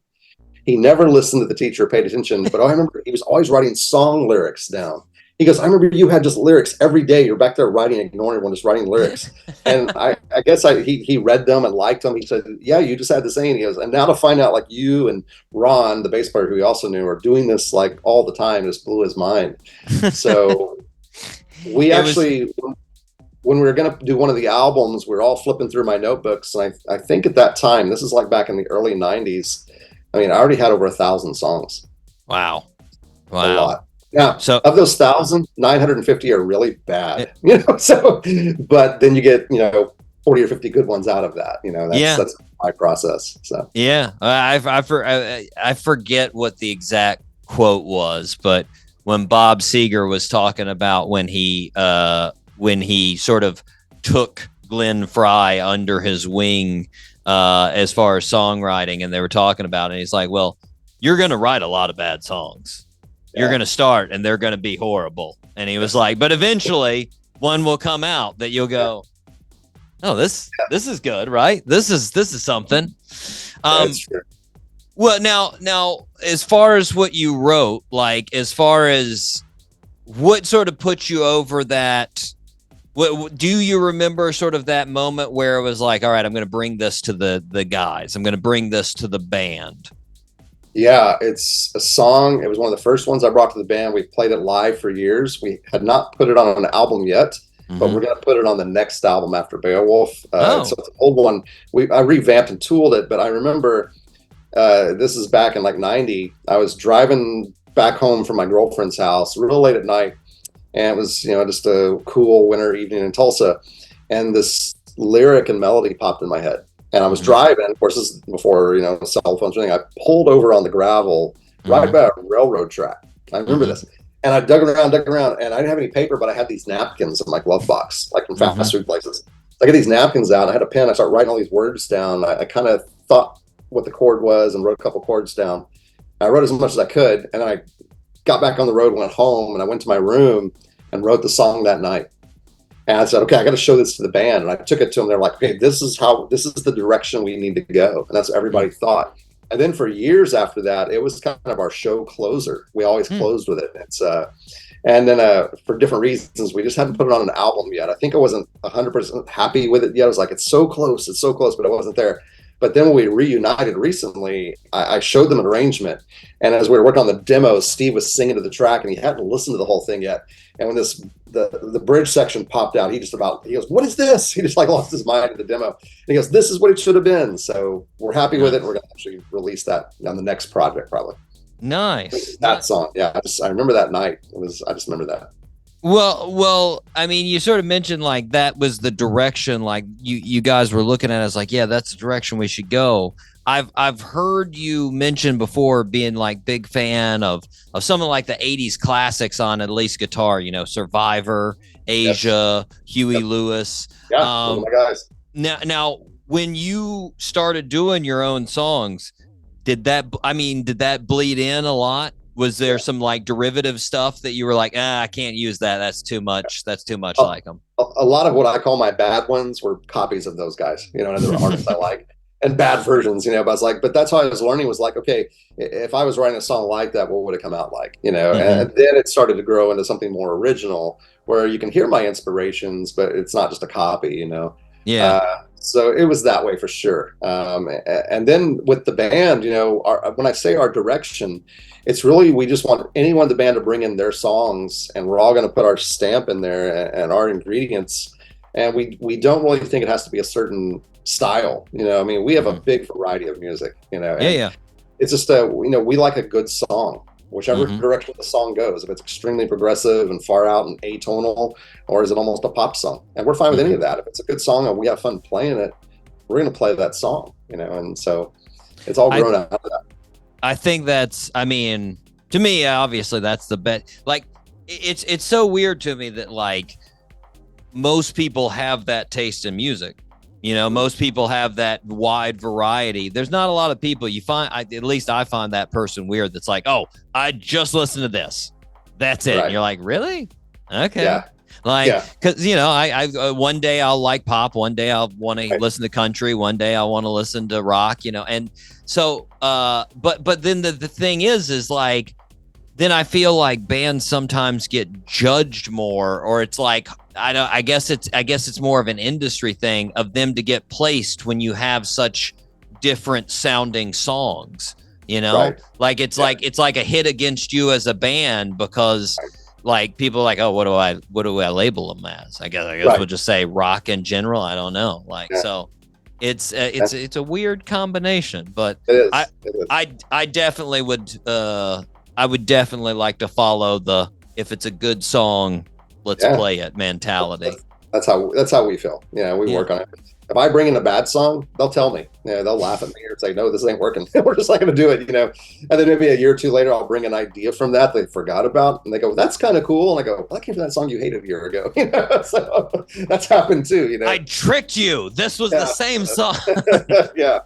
He never listened to the teacher, paid attention, but I remember he was always writing song lyrics down. He goes, I remember you had just lyrics every day. You're back there writing, ignoring everyone, just writing lyrics. And I guess he read them and liked them. He said, yeah, you just had the same. He goes, and now to find out like you and Ron, the bass player who he also knew, are doing this like all the time, just blew his mind. So we when we were going to do one of the albums, we were all flipping through my notebooks. And I think at that time, this is like back in the early 90s, I mean, I already had over 1,000 songs. Wow. A lot. Yeah. So of those 1,000, 950 are really bad, so, but then you get, 40 or 50 good ones out of that, that's my process. So, yeah, I forget what the exact quote was, but when Bob Seger was talking about when he sort of took Glenn Frey under his wing, as far as songwriting, and they were talking about it, and he's like, well, you're going to write a lot of bad songs. You're going to start and they're going to be horrible. And he was like, but eventually one will come out that you'll go, oh, this is good, right? This is something. That's true. Well, now, as far as what you wrote, like, as far as what sort of put you over that, what do you remember sort of that moment where it was like, all right, I'm going to bring this to the guys. I'm going to bring this to the band. Yeah, it's a song. It was one of the first ones I brought to the band. We played it live for years. We had not put it on an album yet, but we're going to put it on the next album after Beowulf. So it's an old one. I revamped and tooled it, but I remember this is back in like 90. I was driving back home from my girlfriend's house real late at night, and it was, just a cool winter evening in Tulsa, and this lyric and melody popped in my head. And I was driving, of course, this is before, cell phones or anything. I pulled over on the gravel right by a railroad track. I remember this. And I dug around, and I didn't have any paper, but I had these napkins in my glove box, like from fast food places. I get these napkins out, I had a pen, I started writing all these words down. I kind of thought what the chord was and wrote a couple chords down. I wrote as much as I could, and then I got back on the road, went home, and I went to my room and wrote the song that night. And I said, okay, I got to show this to the band. And I took it to them. They're like, okay, this is the direction we need to go. And that's what everybody thought. And then for years after that, it was kind of our show closer. We always closed with it. It's and then for different reasons, we just hadn't put it on an album yet. I think I wasn't 100% happy with it yet. I was like, it's so close, but it wasn't there. But then when we reunited recently, I showed them an arrangement. And as we were working on the demo, Steve was singing to the track and he hadn't listened to the whole thing yet. And when the bridge section popped out, he goes, "What is this?" He just like lost his mind in the demo. And he goes, "This is what it should have been." So we're happy with it. We're going to actually release that on the next project, probably. Nice. That song. Yeah. I remember that night. I just remember that. Well, I mean, you sort of mentioned like that was the direction like you guys were looking at as like, yeah, that's the direction we should go. I've heard you mention before being like big fan of some of like the 80s classics on at least guitar, you know, Survivor, Asia, yes. Huey Lewis. Yeah, those are my guys. Now when you started doing your own songs, did that bleed in a lot? Was there some like derivative stuff that you were like, I can't use that. That's too much. That's too much like them. A lot of what I call my bad ones were copies of those guys, you know, and other artists I like, and bad versions, you know. But I was like, but that's how I was learning was like, okay, if I was writing a song like that, what would it come out like, you know? Mm-hmm. And then it started to grow into something more original, where you can hear my inspirations, but it's not just a copy, you know. Yeah. So it was that way for sure. And then with the band, you know, when I say our direction, it's really, we just want anyone in the band to bring in their songs, and we're all going to put our stamp in there and our ingredients. And we don't really think it has to be a certain style. You know, I mean, we have a big variety of music, you know. Yeah. It's just, you know, we like a good song, whichever direction the song goes. If it's extremely progressive and far out and atonal, or is it almost a pop song? And we're fine with any of that. If it's a good song and we have fun playing it, we're going to play that song, you know. And so it's all grown out of that. I think that's, I mean, to me, obviously that's the best. Like, it's so weird to me that like most people have that taste in music. You know, most people have that wide variety. There's not a lot of people you find, at least I find that person weird that's like, oh, I just listen to this. That's it. Right. And you're like, really? Okay. Yeah. Like, because, you know, I one day I'll like pop, one day I'll want to listen to country, one day I'll want to listen to rock, you know. And so, but then the thing is like, then I feel like bands sometimes get judged more, or it's like, I guess it's more of an industry thing of them to get placed when you have such different sounding songs, you know. Right. Like it's like a hit against you as a band, because like people are like, oh, what do I label them as? I guess we'll just say rock in general. I don't know. Like, so it's a weird combination, but it is. I definitely would I would definitely like to follow the, if it's a good song, let's play it mentality. That's how we feel. Yeah, we work on it. If I bring in a bad song, they'll tell me. Yeah, they'll laugh at me or say, "No, this ain't working. We're just not going to do it." You know. And then maybe a year or two later, I'll bring an idea from that they forgot about, and they go, well, "That's kind of cool." And I go, well, "That came from that song you hated a year ago." You know, so that's happened too. You know, I tricked you. This was the same song. Yeah.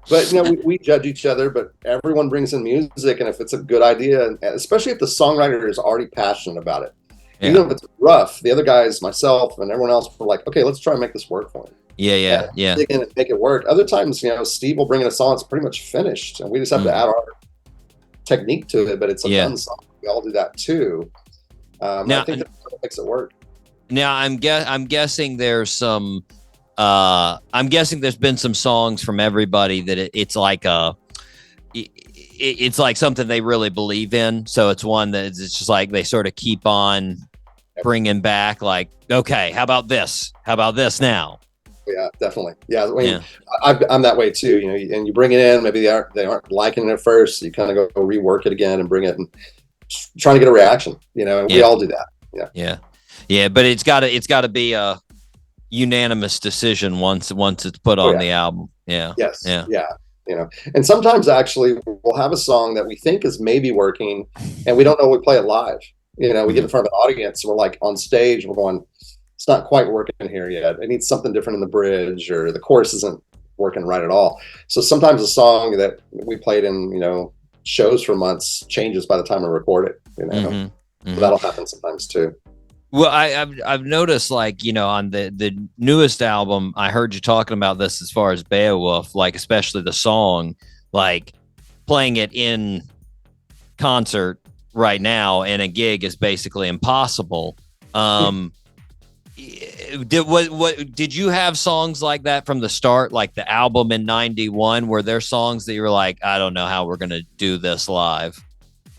But, you know, we judge each other, but everyone brings in music, and if it's a good idea, and especially if the songwriter is already passionate about it, even if it's rough, the other guys, myself, and everyone else were like, okay, let's try and make this work for him. Yeah. Dig in and make it work. Other times, you know, Steve will bring in a song that's pretty much finished, and we just have to add our technique to it, but it's a fun song. We all do that too. I think that's what makes it work. Now, I'm guessing there's some... I'm guessing there's been some songs from everybody that it's like it's like something they really believe in. So it's one that it's just like they sort of keep on bringing back. Like, okay, how about this? How about this now? Yeah, definitely. Yeah, I mean, I'm that way too. You know, and you bring it in. Maybe they aren't liking it at first. So you kind of go rework it again and bring it and trying to get a reaction. You know, and we all do that. Yeah. But it's got to be a unanimous decision once it's put on the album. Yeah. You know, and sometimes actually we'll have a song that we think is maybe working, and we don't know we play it live. You know, we get in front of an audience, and we're like on stage, and we're going, it's not quite working here yet. It needs something different in the bridge, or the chorus isn't working right at all. So sometimes a song that we played in, you know, shows for months changes by the time we record it. You know, So that'll happen sometimes too. Well, I've noticed, like, you know, on the newest album, I heard you talking about this as far as Beowulf, like especially the song, like playing it in concert right now in a gig is basically impossible. Did you have songs like that from the start, like the album in '91? Were there songs that you were like, I don't know how we're gonna do this live?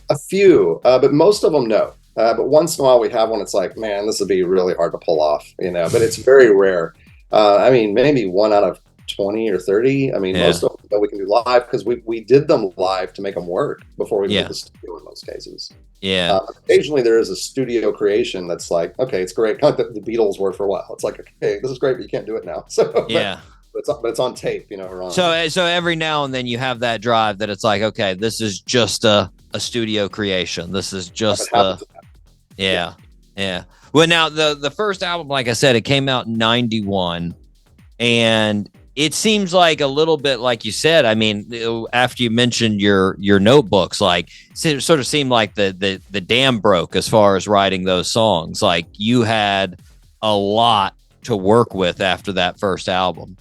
A few, but most of them no. But once in a while we have one. It's like, man, this would be really hard to pull off, But it's very rare. I mean, maybe 1 out of 20 or 30. I mean, most of them we can do live because we did them live to make them work before we did the studio in most cases. Yeah. Occasionally there is a studio creation that's like, okay, it's great. Kind of like the Beatles were for a while. It's like, okay, this is great, but you can't do it now. So yeah. But it's on tape, or on. So every now and then you have that drive that it's like, okay, this is just a studio creation. This is just yeah. Well, now the first album, like I said, it came out in '91, and it seems like a little bit like you said. I mean, after you mentioned your notebooks, like it sort of seemed like the dam broke as far as writing those songs. Like you had a lot to work with after that first album.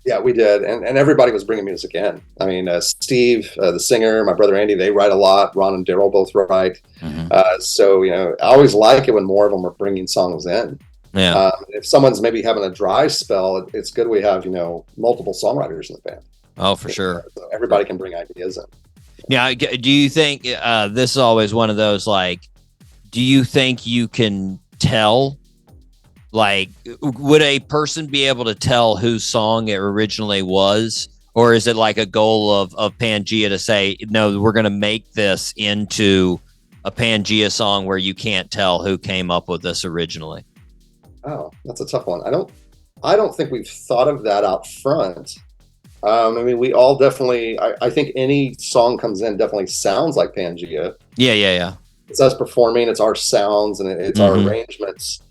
Yeah, we did, and everybody was bringing music in. I mean, Steve, the singer, my brother Andy, they write a lot. Ron and Daryl both write. Mm-hmm. So I always like it when more of them are bringing songs in. Yeah. If someone's maybe having a dry spell, it's good we have multiple songwriters in the band. Oh, for sure. So everybody can bring ideas in. Now, do you think this is always one of those, like, do you think you can tell? Like, would a person be able to tell whose song it originally was? Or is it like a goal of Pangaea to say, no, we're going to make this into a Pangaea song where you can't tell who came up with this originally? Oh, that's a tough one. I don't think we've thought of that out front. I mean, we all definitely, I think any song comes in definitely sounds like Pangaea. Yeah. It's us performing, it's our sounds, and it's our arrangements.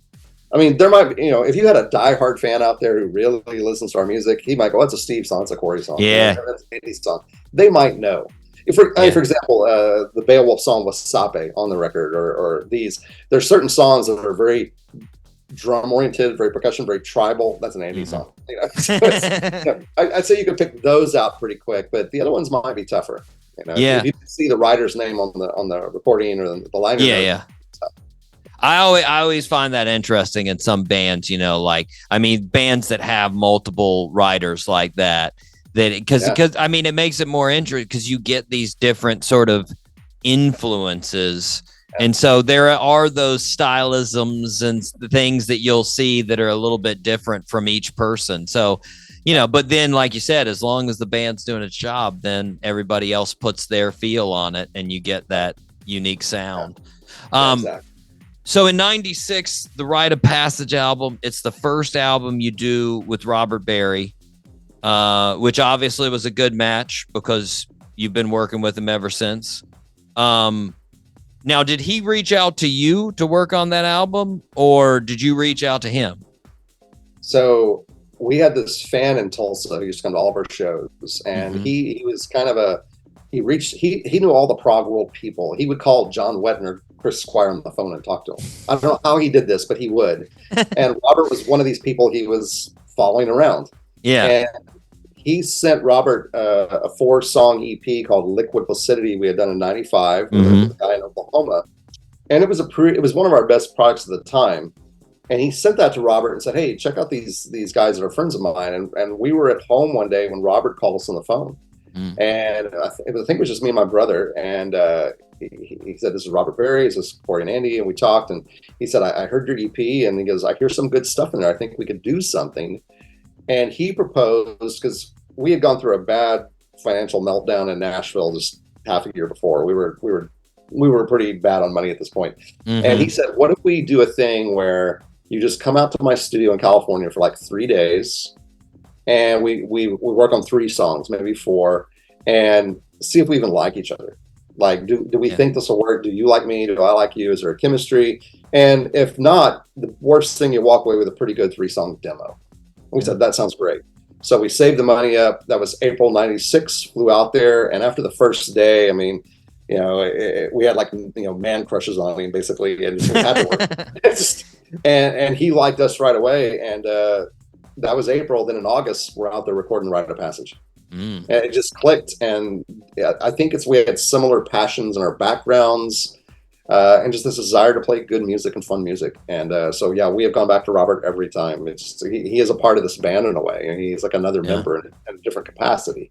I mean, there might be, if you had a diehard fan out there who really listens to our music, he might go, "That's a Steve song, it's a Corey song, yeah, that's an Andy song." They might know. For example, the Beowulf song "Wasape" on the record, or these, there's certain songs that are very drum oriented, very percussion, very tribal. That's an Andy song. I'd say you could pick those out pretty quick, but the other ones might be tougher. If you see the writer's name on the recording or the liner. Yeah. I always find that interesting in some bands, bands that have multiple writers like that, because I mean, it makes it more interesting because you get these different sort of influences. And so there are those stylisms and the things that you'll see that are a little bit different from each person. So, but then, like you said, as long as the band's doing its job, then everybody else puts their feel on it and you get that unique sound. Exactly. So in '96, the Rite of Passage album, it's the first album you do with Robert Berry, which obviously was a good match because you've been working with him ever since. Now, did he reach out to you to work on that album, or did you reach out to him? So we had this fan in Tulsa who used to come to all of our shows, and he was kind of he knew all the prog world people. He would call John Wetner, Chris Squire on the phone and talk to him. I don't know how he did this, but he would. And Robert was one of these people he was following around. Yeah. And he sent Robert a 4-song EP called Liquid Placidity we had done in '95 with a guy in Oklahoma. And it was one of our best products at the time. And he sent that to Robert and said, "Hey, check out these guys that are friends of mine." And we were at home one day when Robert called us on the phone. And I think it was just me and my brother. And he said, "This is Robert Berry, this is Corey and Andy." And we talked, and he said, I heard your EP. And he goes, "I hear some good stuff in there. I think we could do something." And he proposed, because we had gone through a bad financial meltdown in Nashville just half a year before. We were pretty bad on money at this point. And he said, "What if we do a thing where you just come out to my studio in California for like 3 days, and we work on 3 songs, maybe 4, and see if we even like each other. Like, do we think this will work? Do you like me? Do I like you? Is there a chemistry? And if not, the worst thing, you walk away with a pretty good 3-song demo." We said, "That sounds great." So we saved the money up. That was April '96, flew out there. And after the first day, I mean, we had like, man crushes on him basically, and it had to work. and he liked us right away. And that was April. Then in August, we're out there recording Rite of Passage. And it just clicked. And I think we had similar passions in our backgrounds. and just this desire to play good music and fun music. And so, yeah, we have gone back to Robert every time. He is a part of this band in a way, and he's like another member in a different capacity.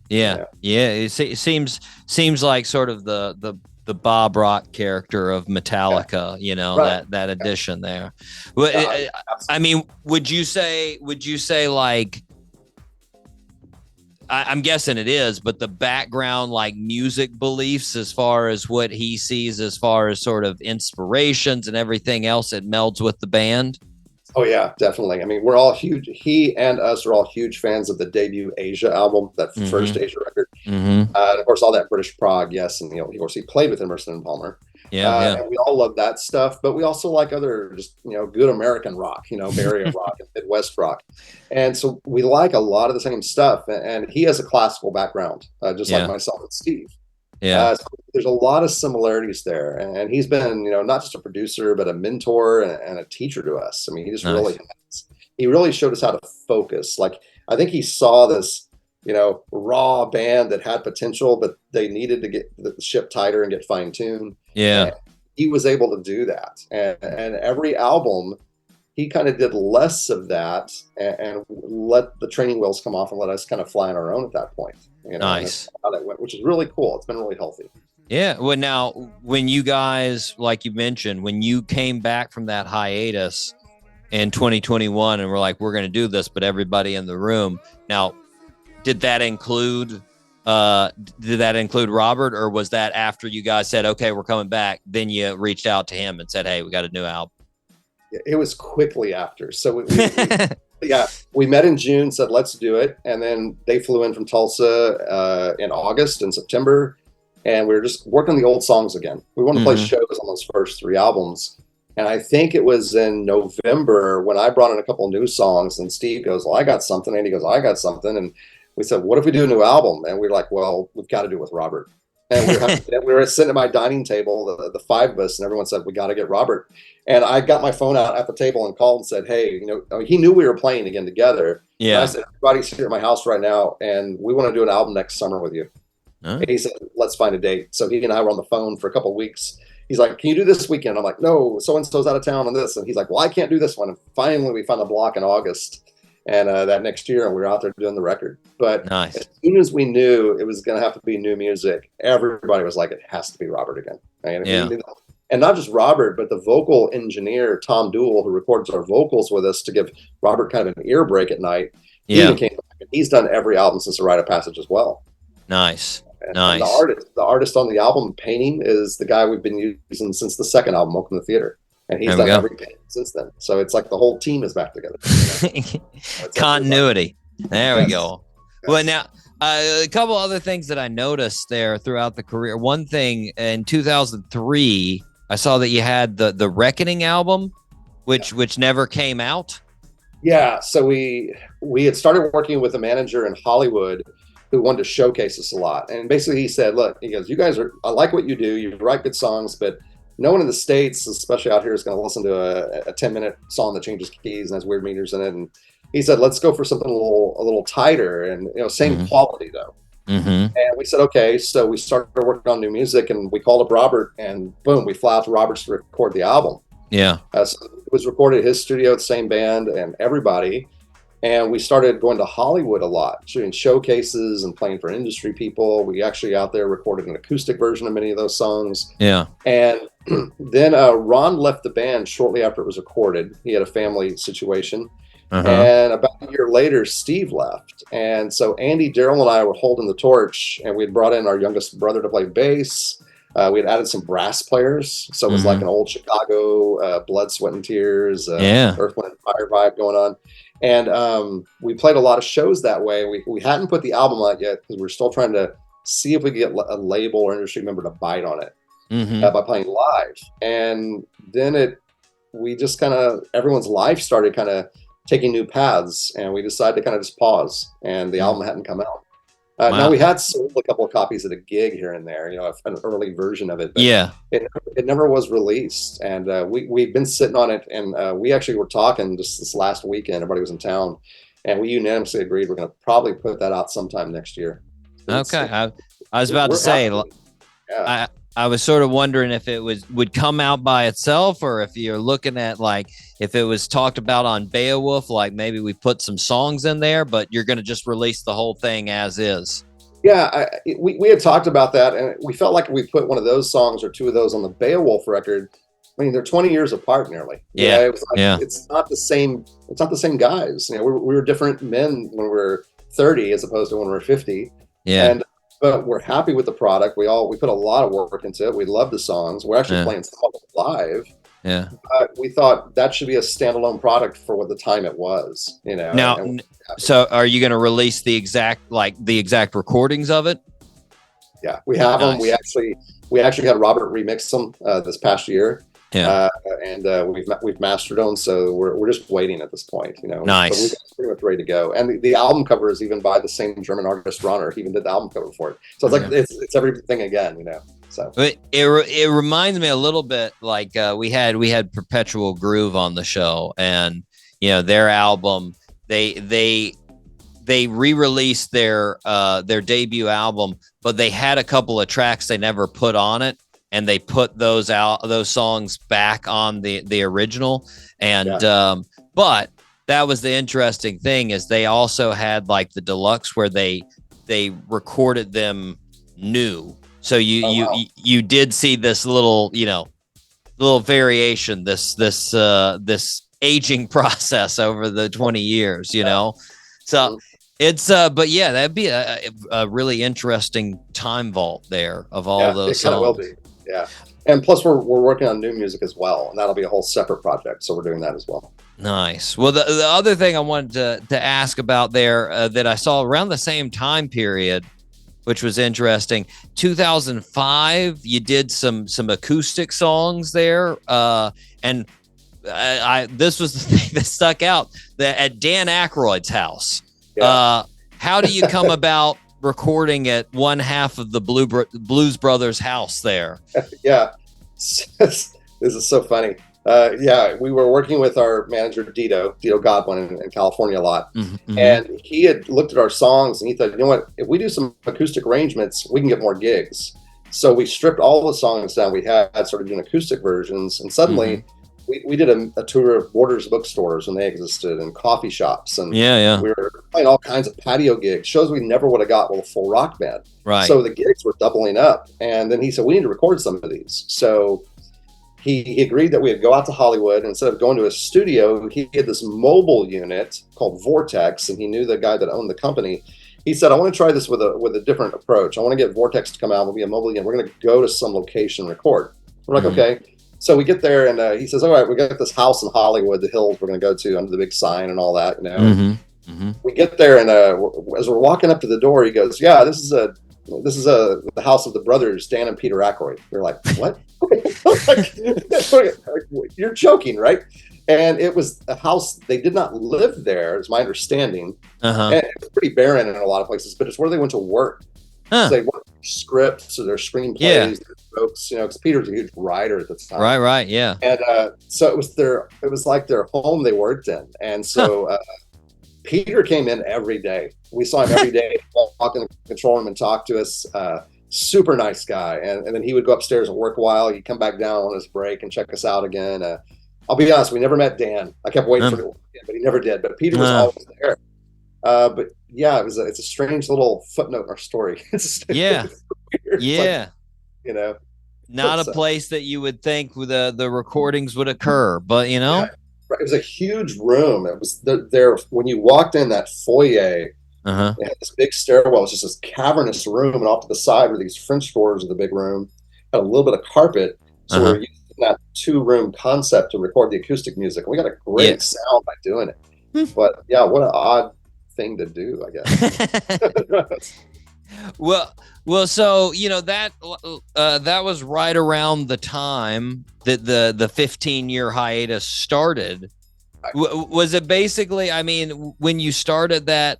Yeah. It seems like sort of the Bob Rock character of Metallica, right. that addition there. Well, I mean, would you say like, I'm guessing it is, but the background, like music beliefs, as far as what he sees, as far as sort of inspirations and everything else, it melds with the band. Oh yeah, definitely. I mean, we're all huge. He and us are all huge fans of the debut Asia album, that first Asia record. Of course, all that British prog, yes, and of course he played with Emerson and Palmer. And we all love that stuff, but we also like other just good American rock, Bay Area rock and Midwest rock, and so we like a lot of the same stuff. And he has a classical background, just like myself and Steve. So there's a lot of similarities there, and he's been not just a producer but a mentor and a teacher to us. I mean, he just really showed us how to focus. Like, I think he saw this raw band that had potential, but they needed to get the ship tighter and get fine-tuned. And he was able to do that, and every album he kind of did less of that and let the training wheels come off and let us kind of fly on our own at that point. Nice. How that went, which is really cool. It's been really healthy. Yeah. Well, now, when you guys, like you mentioned, when you came back from that hiatus in 2021 and we're like, we're going to do this, but everybody in the room. Now, did that include Robert, or was that after you guys said, okay, we're coming back, then you reached out to him and said, hey, we got a new album? It was quickly after. So we met in June, said, let's do it. And then they flew in from Tulsa in August and September. And we were just working on the old songs again. We wanted to play shows on those first 3 albums. And I think it was in November when I brought in a couple new songs, and Steve goes, well, I got something. And he goes, I got something. And we said, what if we do a new album? And we were like, well, we've got to do it with Robert. And we were sitting at my dining table, the 5 of us, and everyone said, we got to get Robert. And I got my phone out at the table and called and said, hey, he knew we were playing again together. Yeah. And I said, everybody's here at my house right now, and we want to do an album next summer with you. And he said, let's find a date. So he and I were on the phone for a couple of weeks. He's like, can you do this weekend? I'm like, no, so-and-so's out of town on this. And he's like, well, I can't do this one. And finally, we found a block in August. And that next year, we were out there doing the record. But as soon as we knew it was going to have to be new music, everybody was like, it has to be Robert again. And not just Robert, but the vocal engineer, Tom Dool, who records our vocals with us to give Robert kind of an ear break at night. He's done every album since The Rite of Passage as well. Nice. And the artist on the album painting is the guy we've been using since the second album, Welcome to the Theater. And he's done every painting since then. So it's like the whole team is back together. Continuity. There we go. Well, now, a couple other things that I noticed there throughout the career. One thing, in 2003, I saw that you had the Reckoning album, which never came out. Yeah, so we had started working with a manager in Hollywood who wanted to showcase us a lot. And basically he said, look, he goes, I like what you do. You write good songs, but no one in the States, especially out here, is going to listen to a 10-minute song that changes keys and has weird meters in it. And he said, let's go for something a little tighter and same quality though. And we said, okay. So we started working on new music, and we called up Robert, and boom, we fly out to Robert's to record the album. So it was recorded at his studio, the same band and everybody. And we started going to Hollywood a lot, doing showcases and playing for industry people. We actually out there recorded an acoustic version of many of those songs. And then Ron left the band shortly after it was recorded. He had a family situation. And about a year later, Steve left. And so Andy, Daryl, and I were holding the torch, and we had brought in our youngest brother to play bass. We had added some brass players. So it was like an old Chicago Blood, Sweat, and Tears, Earth, Wind, and Fire vibe going on. And we played a lot of shows that way. We hadn't put the album out yet because we're still trying to see if we could get a label or industry member to bite on it by playing live. And then we just kind of, everyone's life started kind of taking new paths, and we decided to kind of just pause, and the album hadn't come out. Now we had sold a couple of copies at a gig here and there, an early version of it. But it never was released, and we've been sitting on it, and we actually were talking just this last weekend. Everybody was in town, and we unanimously agreed we're going to probably put that out sometime next year. Okay, I was about to say, I was sort of wondering if it would come out by itself, or if you're looking at like if it was talked about on Beowulf, like maybe we put some songs in there, but you're going to just release the whole thing as is. Yeah, we had talked about that, and we felt like if we put one of those songs or two of those on the Beowulf record, I mean, they're 20 years apart nearly. Yeah, it was like, it's not the same. It's not the same guys. You know, we were different men when we were 30 as opposed to when we were 50. Yeah. But we're happy with the product. We put a lot of work into it. We love the songs. We're actually playing some of them live. Yeah. We thought that should be a standalone product for what the time it was. You know. Now, so are you going to release the exact recordings of it? Yeah, we have them. We actually had Robert remix them this past year. Yeah. And we've mastered them, so we're just waiting at this point, you know. Nice. So we're pretty much ready to go. And the album cover is even by the same German artist Ronner. He even did the album cover for it. So it's like it's everything again, you know. So it reminds me a little bit like we had Perpetual Groove on the show, and you know their album they re-released their debut album, but they had a couple of tracks they never put on it. And they put those songs back on the original. And, but that was the interesting thing is they also had like the deluxe where they recorded them new. So you did see this little variation, this aging process over the 20 years, you know? So it's, but yeah, that'd be a really interesting time vault there of all those songs. It will be. Yeah, and plus we're working on new music as well, and that'll be a whole separate project. So we're doing that as well. Nice. Well, the other thing I wanted to ask about there that I saw around the same time period, which was interesting, 2005, you did some acoustic songs there, and this was the thing that stuck out that at Dan Aykroyd's house. Yeah. How do you come about recording at one half of the Blues Brothers house there? Yeah, this is so funny. We were working with our manager Dito Godwin in California a lot, and he had looked at our songs and he thought, you know what, if we do some acoustic arrangements, we can get more gigs. So we stripped all the songs down we had, started doing acoustic versions, and suddenly we did a tour of Borders bookstores when they existed, and coffee shops, and we were playing all kinds of patio gigs, shows we never would have got with a full rock band. Right. So the gigs were doubling up, and then he said, we need to record some of these. So he agreed that we would go out to Hollywood. Instead of going to a studio, he had this mobile unit called Vortex, and he knew the guy that owned the company. He said, I want to try this with a different approach. I want to get Vortex to come out. We'll be a mobile unit. We're going to go to some location and record. We're like, okay. So we get there, and he says, all right, we got this house in Hollywood, the hills we're going to go to under the big sign and all that, you know. We get there, and as we're walking up to the door, he goes, yeah, this is the house of the brothers, Dan and Peter Aykroyd. We're like, what? You're joking, right? And it was a house, they did not live there, is my understanding. And it was pretty barren in a lot of places, but it's where they went to work. So they worked scripts or their screenplays, their jokes, you know, because Peter was a huge writer at the time. Right, yeah. And so it was like their home they worked in. And so Peter came in every day. We saw him every day, walk in the control room and talk to us. Super nice guy. And then he would go upstairs and work a while. He'd come back down on his break and check us out again. I'll be honest, we never met Dan. I kept waiting for him, but he never did. But Peter was always there. But yeah, it's a strange little footnote in our story. It's weird. Yeah. Like, you know, not a place that you would think the recordings would occur, but you know, it was a huge room. It was there when you walked in that foyer. It had this big stairwell. It was just this cavernous room, and off to the side were these French doors of the big room. Had a little bit of carpet, so we're using that 2-room concept to record the acoustic music. We got a great sound by doing it. But yeah, what an odd thing to do, I guess. Well, so you know that was right around the time that the 15-year hiatus started. Was it basically? I mean, when you started that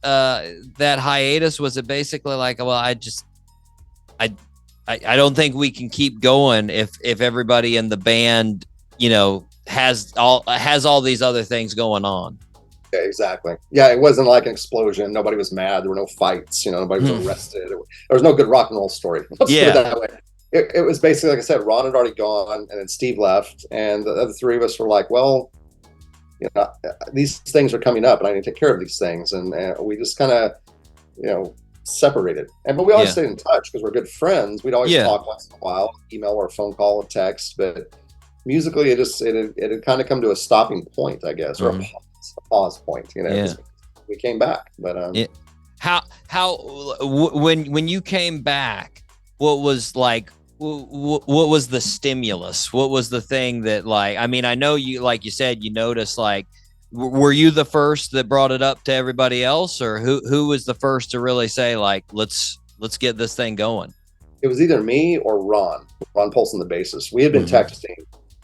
hiatus, was it basically like, well, I don't think we can keep going if everybody in the band, you know, has all these other things going on. Yeah, exactly. Yeah, it wasn't like an explosion. Nobody was mad. There were no fights. You know, nobody was arrested. There was no good rock and roll story. Let's put it that way. it was basically, like I said, Ron had already gone, and then Steve left, and the other three of us were like, well, you know, these things are coming up, and I need to take care of these things, and we just kind of, you know, separated. But we always stayed in touch because we're good friends. We'd always talk once in a while, email or a phone call, a text. But musically, it had kind of come to a stopping point, I guess, or a pause point. You know, we came back. But when you came back, what was like? What was the stimulus? What was the thing that, like, I mean, I know you, like you said, you noticed, like, were you the first that brought it up to everybody else, or who was the first to really say, like, let's get this thing going? It was either me or Ron Polson, the bassist. We had been texting,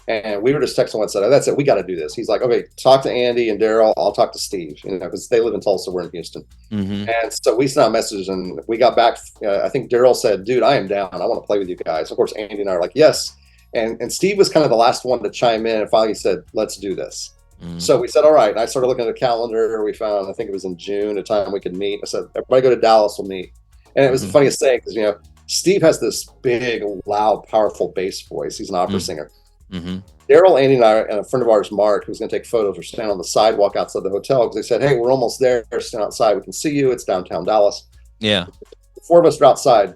and we were just texting one side. That's it. We got to do this. He's like, okay, talk to Andy and Daryl. I'll talk to Steve, you know, because they live in Tulsa. We're in Houston. And so we sent out messages, and we got back. I think Daryl said, dude, I am down. I want to play with you guys. Of course, Andy and I are like, yes. And Steve was kind of the last one to chime in, and finally said, let's do this. So we said, all right. And I started looking at the calendar. We found, I think it was in June, a time we could meet. I said, everybody go to Dallas, we'll meet. And it was the funniest thing because, you know, Steve has this big, loud, powerful bass voice. He's an opera singer. Daryl, Andy, and I, and a friend of ours, Mark, who's going to take photos, were standing on the sidewalk outside the hotel because they said, hey, we're almost there. Stand outside. We can see you. It's downtown Dallas. Yeah. The four of us are outside.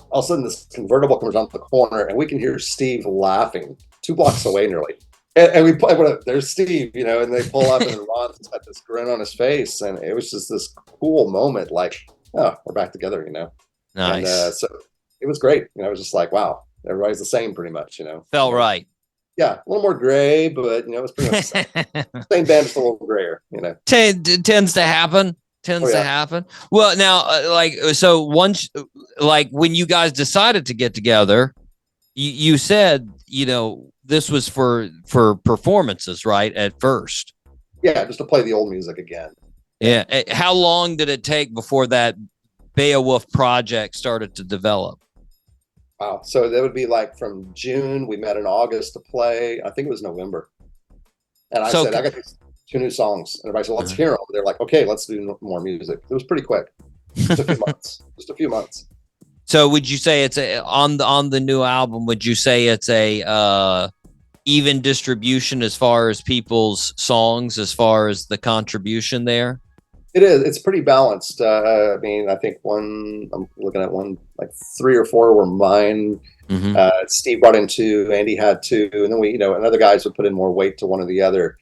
All of a sudden, this convertible comes around the corner, and we can hear Steve laughing 2 blocks away nearly. And we play, there's Steve, you know, and they pull up, and Ron's got this grin on his face. And it was just this cool moment, like, oh, we're back together, you know. Nice. And so it was great. You know, it was just like, wow, everybody's the same pretty much, you know. Felt right. Yeah, a little more gray, but, you know, it was pretty much the same. Same band, just a little grayer, you know. Tends to happen. To happen. Well, now, like, so once, like, when you guys decided to get together, you said, you know, this was for performances, right? At first. Yeah, just to play the old music again. Yeah. How long did it take before that Beowulf project started to develop? Wow. So that would be like from June. We met in August to play. I think it was November. And I said, I got these 2 new songs. And everybody said, let's hear them. They're like, okay, let's do more music. It was pretty quick. Just a few months. Just a few months. So would you say it's on the new album? Would you say it's a even distribution as far as people's songs, as far as the contribution there? It is. It's pretty balanced. I mean, I think I'm looking at one, like 3 or 4 were mine. Steve brought in 2, Andy had 2, and then we, you know, and other guys would put in more weight to one or the other,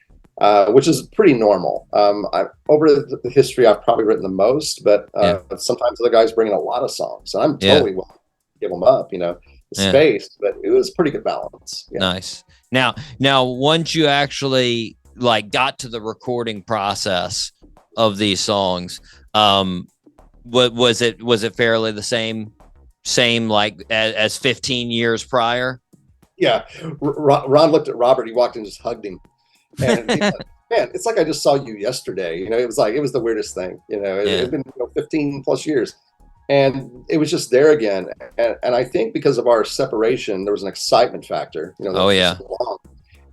which is pretty normal. Over the history, I've probably written the most, but sometimes other guys bring in a lot of songs, and I'm totally willing to give them up, you know, the space, but it was pretty good balance. Yeah. Nice. Now, once you actually, like, got to the recording process of these songs, what was it fairly the same like as 15 years prior? Yeah. Ron looked at Robert. He walked in and just hugged him. And he said, man, it's like I just saw you yesterday. You know, it was the weirdest thing. You know, it had been 15 plus years. And it was just there again. And I think because of our separation, there was an excitement factor. You know,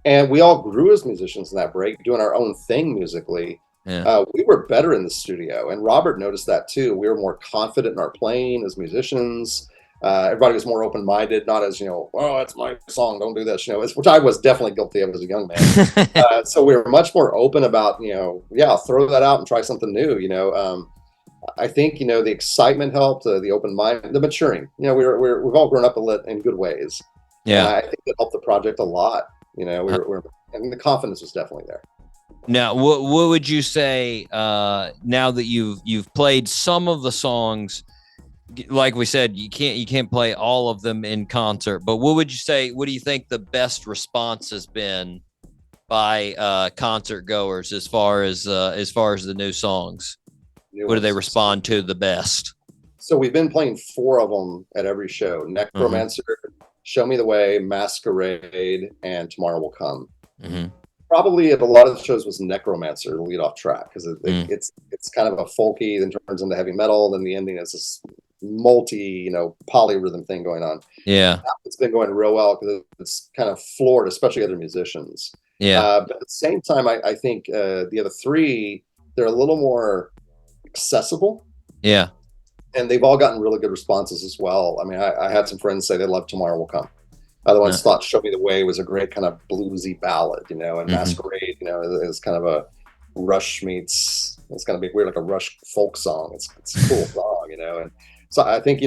and we all grew as musicians in that break, doing our own thing musically. We were better in the studio, and Robert noticed that too. We were more confident in our playing as musicians. Everybody was more open-minded, not as, you know, oh, it's my song, don't do this, you know, which I was definitely guilty of as a young man. So we were much more open about, you know, I'll throw that out and try something new, you know. I think, you know, the excitement helped, the open mind, the maturing. You know, we've all grown up in good ways. Yeah, I think it helped the project a lot. You know, and the confidence was definitely there. Now, what would you say now that you've played some of the songs? Like we said, you can't play all of them in concert, but what would you say? What do you think the best response has been by concert goers as far as the new songs? What do they respond to the best? So we've been playing 4 of them at every show: Necromancer, Show Me the Way, Masquerade, and Tomorrow Will Come. Probably at a lot of the shows was Necromancer, the lead off track, because it's kind of a folky, then turns into heavy metal, then the ending is this multi, you know, polyrhythm thing going on. Yeah, it's been going real well because it's kind of floored, especially other musicians. Yeah, but at the same time, I think the other 3, they're a little more accessible. Yeah, And they've all gotten really good responses as well. I mean, I had some friends say they love Tomorrow Will Come. Other ones thought Show Me the Way was a great kind of bluesy ballad, and Masquerade, is kind of a Rush meets, it's going to be weird, like a Rush folk song. It's a cool song, and so I think,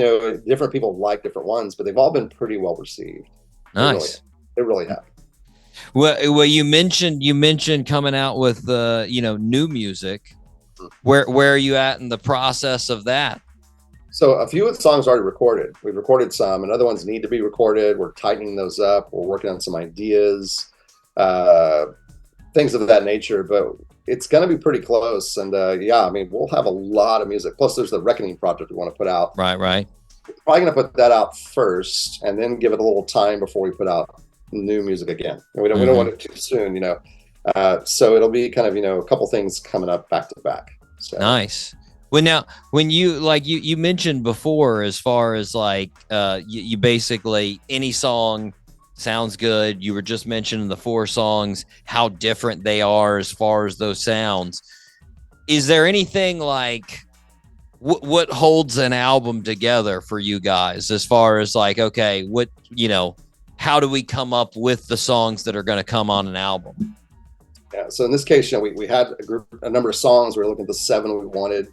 different people like different ones, but they've all been pretty well received. Nice. They really have. Well, you mentioned coming out with new music. Where are you at in the process of that? So a few of the songs are already recorded. We've recorded some, and other ones need to be recorded. We're tightening those up. We're working on some ideas, things of that nature. But it's going to be pretty close. And we'll have a lot of music. Plus, there's the Reckoning project we want to put out. Right. We're probably going to put that out first, and then give it a little time before we put out new music again. And we don't want it too soon, So it'll be kind of a couple things coming up back to back. So. Nice. Well, now, when you mentioned before, as far as you basically, any song sounds good. You were just mentioning the 4 songs, how different they are as far as those sounds. Is there anything what holds an album together for you guys, as far as okay, how do we come up with the songs that are going to come on an album? Yeah. So in this case, we had a number of songs. We were looking at the 7 we wanted.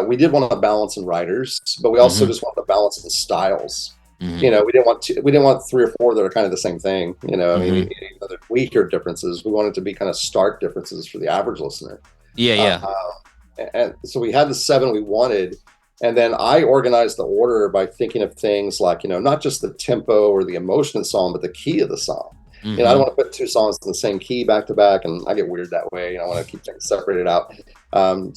We did want to balance in writers, but we also just wanted to balance in styles. We didn't want 3 or 4 that are kind of the same thing. I mean, we hear differences. We wanted to be kind of stark differences for the average listener. Yeah. And so we had the 7 we wanted, and then I organized the order by thinking of things like, not just the tempo or the emotion of the song, but the key of the song. I don't want to put 2 songs in the same key back to back, and I get weird that way. I want to keep things separated out.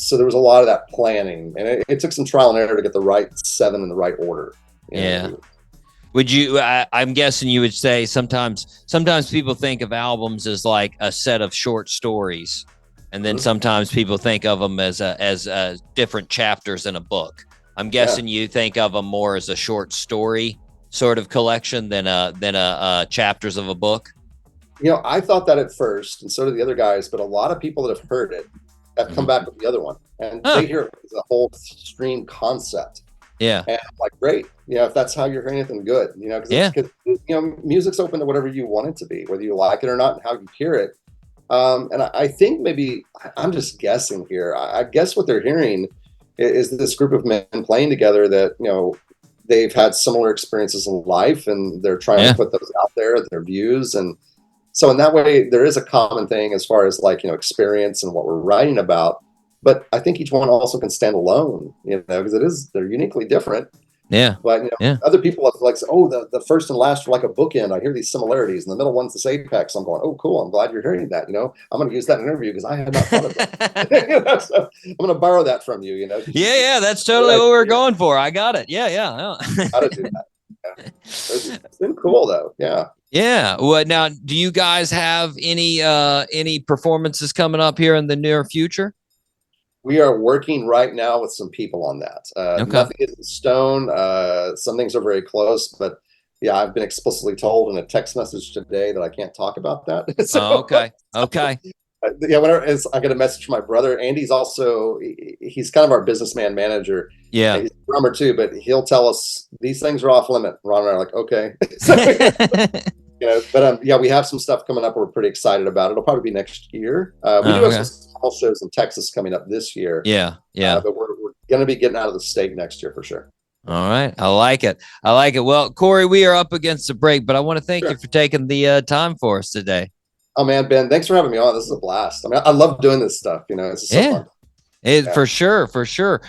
So there was a lot of that planning, and it took some trial and error to get the right 7 in the right order. Yeah. Would you? I'm guessing you would say sometimes people think of albums as like a set of short stories, and then sometimes people think of them as different chapters in a book. I'm guessing you think of them more as a short story sort of collection than a chapters of a book. I thought that at first, and so did the other guys, but a lot of people that have heard it have come back with the other one, and they hear it as a whole stream concept. Yeah. And I'm like, great. If that's how you're hearing it, then good. Because music's open to whatever you want it to be, whether you like it or not, and how you hear it. And I think maybe I'm just guessing here. I guess what they're hearing is this group of men playing together that they've had similar experiences in life, and they're trying to put those out there, their views. And so in that way, there is a common thing as far as experience and what we're writing about. But I think each one also can stand alone, because they're uniquely different. Yeah. But other people have the first and last are like a bookend. I hear these similarities, and the middle one's this apex. I'm going, oh, cool. I'm glad you're hearing that. I'm going to use that in an interview because I had not thought of that. So I'm going to borrow that from you. Yeah. That's totally what we're going for. I got it. Yeah. How to do that. Yeah. It's been cool though. Yeah. Yeah. Well, now, do you guys have any performances coming up here in the near future? We are working right now with some people on that. Nothing is in stone. Some things are very close, but I've been explicitly told in a text message today that I can't talk about that. So, okay. Whenever I get a message from my brother, Andy's also, he's kind of our businessman manager. Yeah. He's a drummer too, but he'll tell us these things are off limit. Ron and I are like, okay. We have some stuff coming up. We're pretty excited about it. It'll probably be next year. We do have some small shows in Texas coming up this year. Yeah. But we're going to be getting out of the state next year for sure. All right. I like it. Well, Corey, we are up against the break, but I want to thank you for taking the time for us today. Oh man, Ben, thanks for having me on. This is a blast. I mean, I love doing this stuff. It's just so fun. For sure.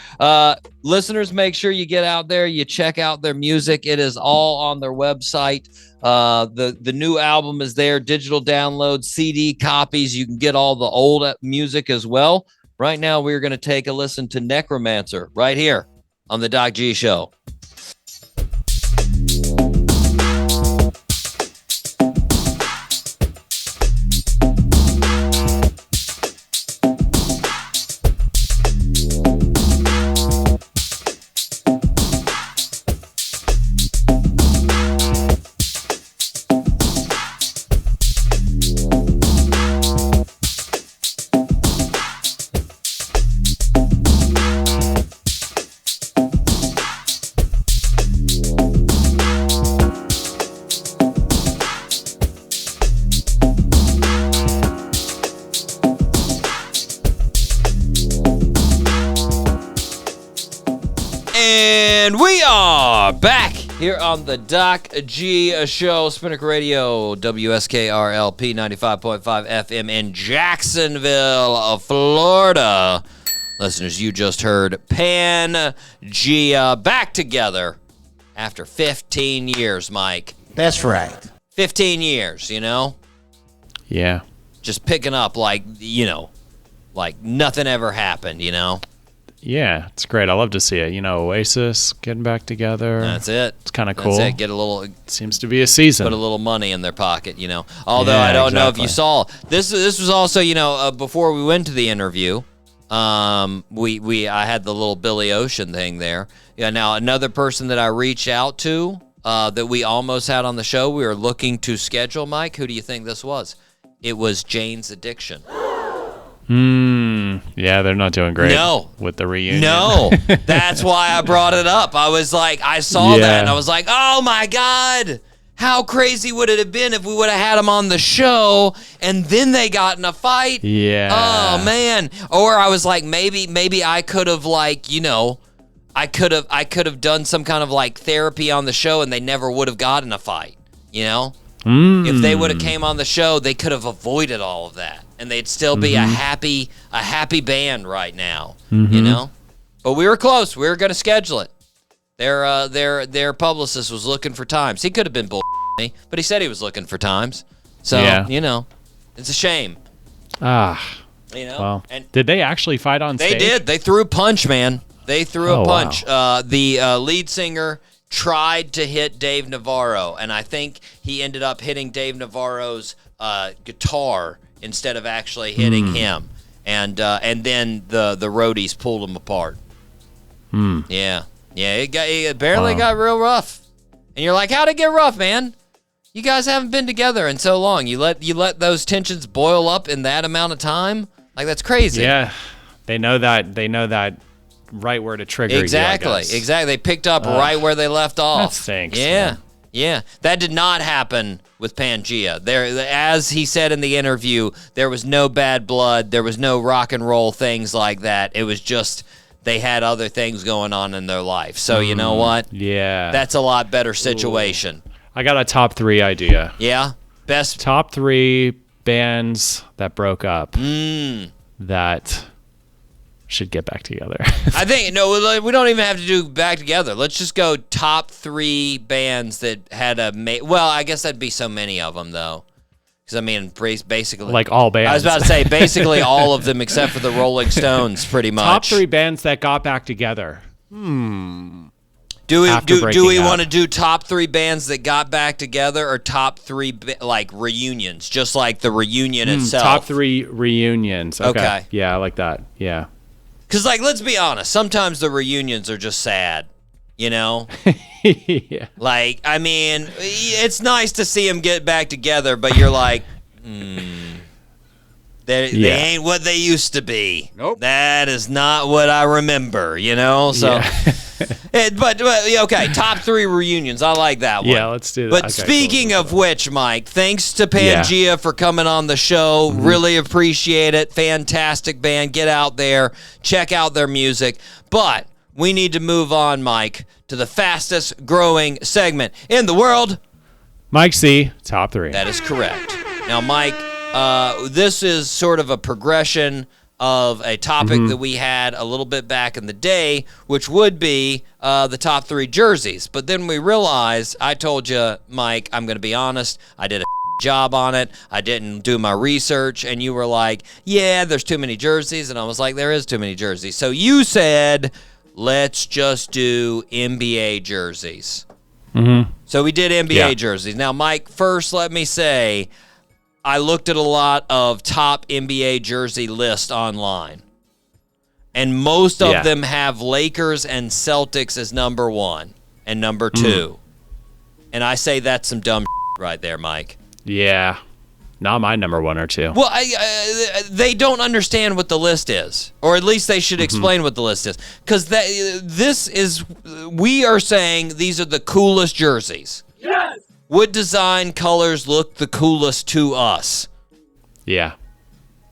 Listeners, make sure you get out there, you check out their music. It is all on their website. The new album is there, digital download, CD copies. You can get all the old music as well. Right now, we're going to take a listen to Necromancer right here on the Doc G Show. And we are back here on the Doc G Show, Spinnaker Radio, WSKRLP 95.5 FM in Jacksonville, Florida. Listeners, you just heard Pangaea back together after 15 years, Mike. That's right. 15 years, you know? Yeah. Just picking up like, you know, like nothing ever happened, you know? Yeah, it's great. I love to see it. You know, Oasis getting back together. That's it. It's kind of cool. That's it. Get a little... Seems to be a season. Put a little money in their pocket, you know? Although Yeah, I don't know if exactly. you saw... This was also, you know, before we went to the interview, I had the little Billy Ocean thing there. Yeah. Now, another person that I reached out to that we almost had on the show, we were looking to schedule, Mike. Who do you think this was? It was Jane's Addiction. Yeah, they're not doing great. No. With the reunion. No, that's why I brought it up. I was like, I saw Yeah. that and I was like, oh my God, how crazy would it have been if we would have had them on the show and then they got in a fight? Yeah. Oh man. Or I was like, maybe I could have like, you know, I could have done some kind of like therapy on the show and they never would have gotten a fight, you know? If they would have came on the show, they could have avoided all of that, and they'd still be a happy band right now, you know. But we were close. We were going to schedule it. Their publicist was looking for times. He could have been me, but he said he was looking for times. So you know, it's a shame. You know. Well, and did they actually fight on stage? they did. They threw a punch, man. They threw a Oh, punch. wow. The lead singer tried to hit Dave Navarro, and I think he ended up hitting Dave Navarro's guitar instead of actually hitting him. And then the roadies pulled him apart. Yeah, it apparently got real rough. And you're like, how'd it get rough, man? You guys haven't been together in so long. You let those tensions boil up in that amount of time? Like, that's crazy. Yeah, they know that right where to trigger you, I Exactly. guess. They picked up right where they left off. That stinks, Yeah. man. Yeah. That did not happen with Pangaea. There, as he said in the interview, there was no bad blood. There was no rock and roll things like that. It was just they had other things going on in their life. So you know what? Yeah. That's a lot better situation. I got a top 3 idea. Yeah? Best. Top 3 bands that broke up that should get back together. I think, no, we don't even have to do back together. Let's just go top 3 bands that had well, I guess that'd be so many of them, though. Because, I mean, basically... Like all bands. I was about to say, basically all of them except for the Rolling Stones, pretty much. Top 3 bands that got back together. Do we after breaking do we up. want to do top 3 bands that got back together, or top 3 like reunions, just like the reunion itself? Top 3 reunions. Okay. Yeah, I like that. Yeah. Because, like, let's be honest, sometimes the reunions are just sad, you know? Yeah. Like, I mean, it's nice to see them get back together, but you're like, they ain't what they used to be. Nope. That is not what I remember, you know? So, but okay, top 3 reunions. I like that one. Yeah, let's do that. But Okay, speaking cool. of which, Mike, thanks to Pangaea for coming on the show. Really appreciate it. Fantastic band. Get out there. Check out their music. But we need to move on, Mike, to the fastest growing segment in the world. Mike C, top 3. That is correct. Now, Mike, this is sort of a progression of a topic that we had a little bit back in the day, which would be the top 3 jerseys. But then we realized, I told you, Mike, I'm going to be honest, I did a job on it. I didn't do my research. And you were like, yeah, there's too many jerseys. And I was like, there is too many jerseys. So you said, let's just do NBA jerseys. So we did NBA jerseys. Now, Mike, first let me say, I looked at a lot of top NBA jersey lists online, and most of them have Lakers and Celtics as number 1 and number 2. And I say that's some dumb right there, Mike. Yeah. Not my number 1 or 2. Well, they don't understand what the list is, or at least they should explain what the list is, because we are saying these are the coolest jerseys. Yes. What design colors look the coolest to us? Yeah.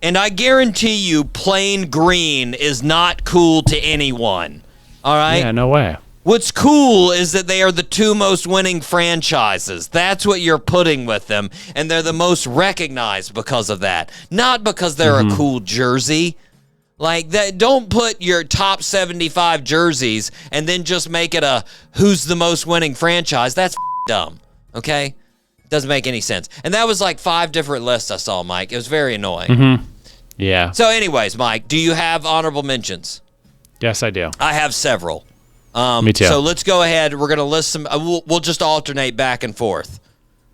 And I guarantee you plain green is not cool to anyone. All right? Yeah, no way. What's cool is that they are the 2 most winning franchises. That's what you're putting with them, and they're the most recognized because of that. Not because they're a cool jersey. Like that, don't put your top 75 jerseys and then just make it a who's the most winning franchise. That's dumb. Okay? Doesn't make any sense. And that was like 5 different lists I saw, Mike. It was very annoying. Yeah. So anyways, Mike, do you have honorable mentions? Yes, I do. I have several. Me too. So let's go ahead. We're going to list some. We'll just alternate back and forth.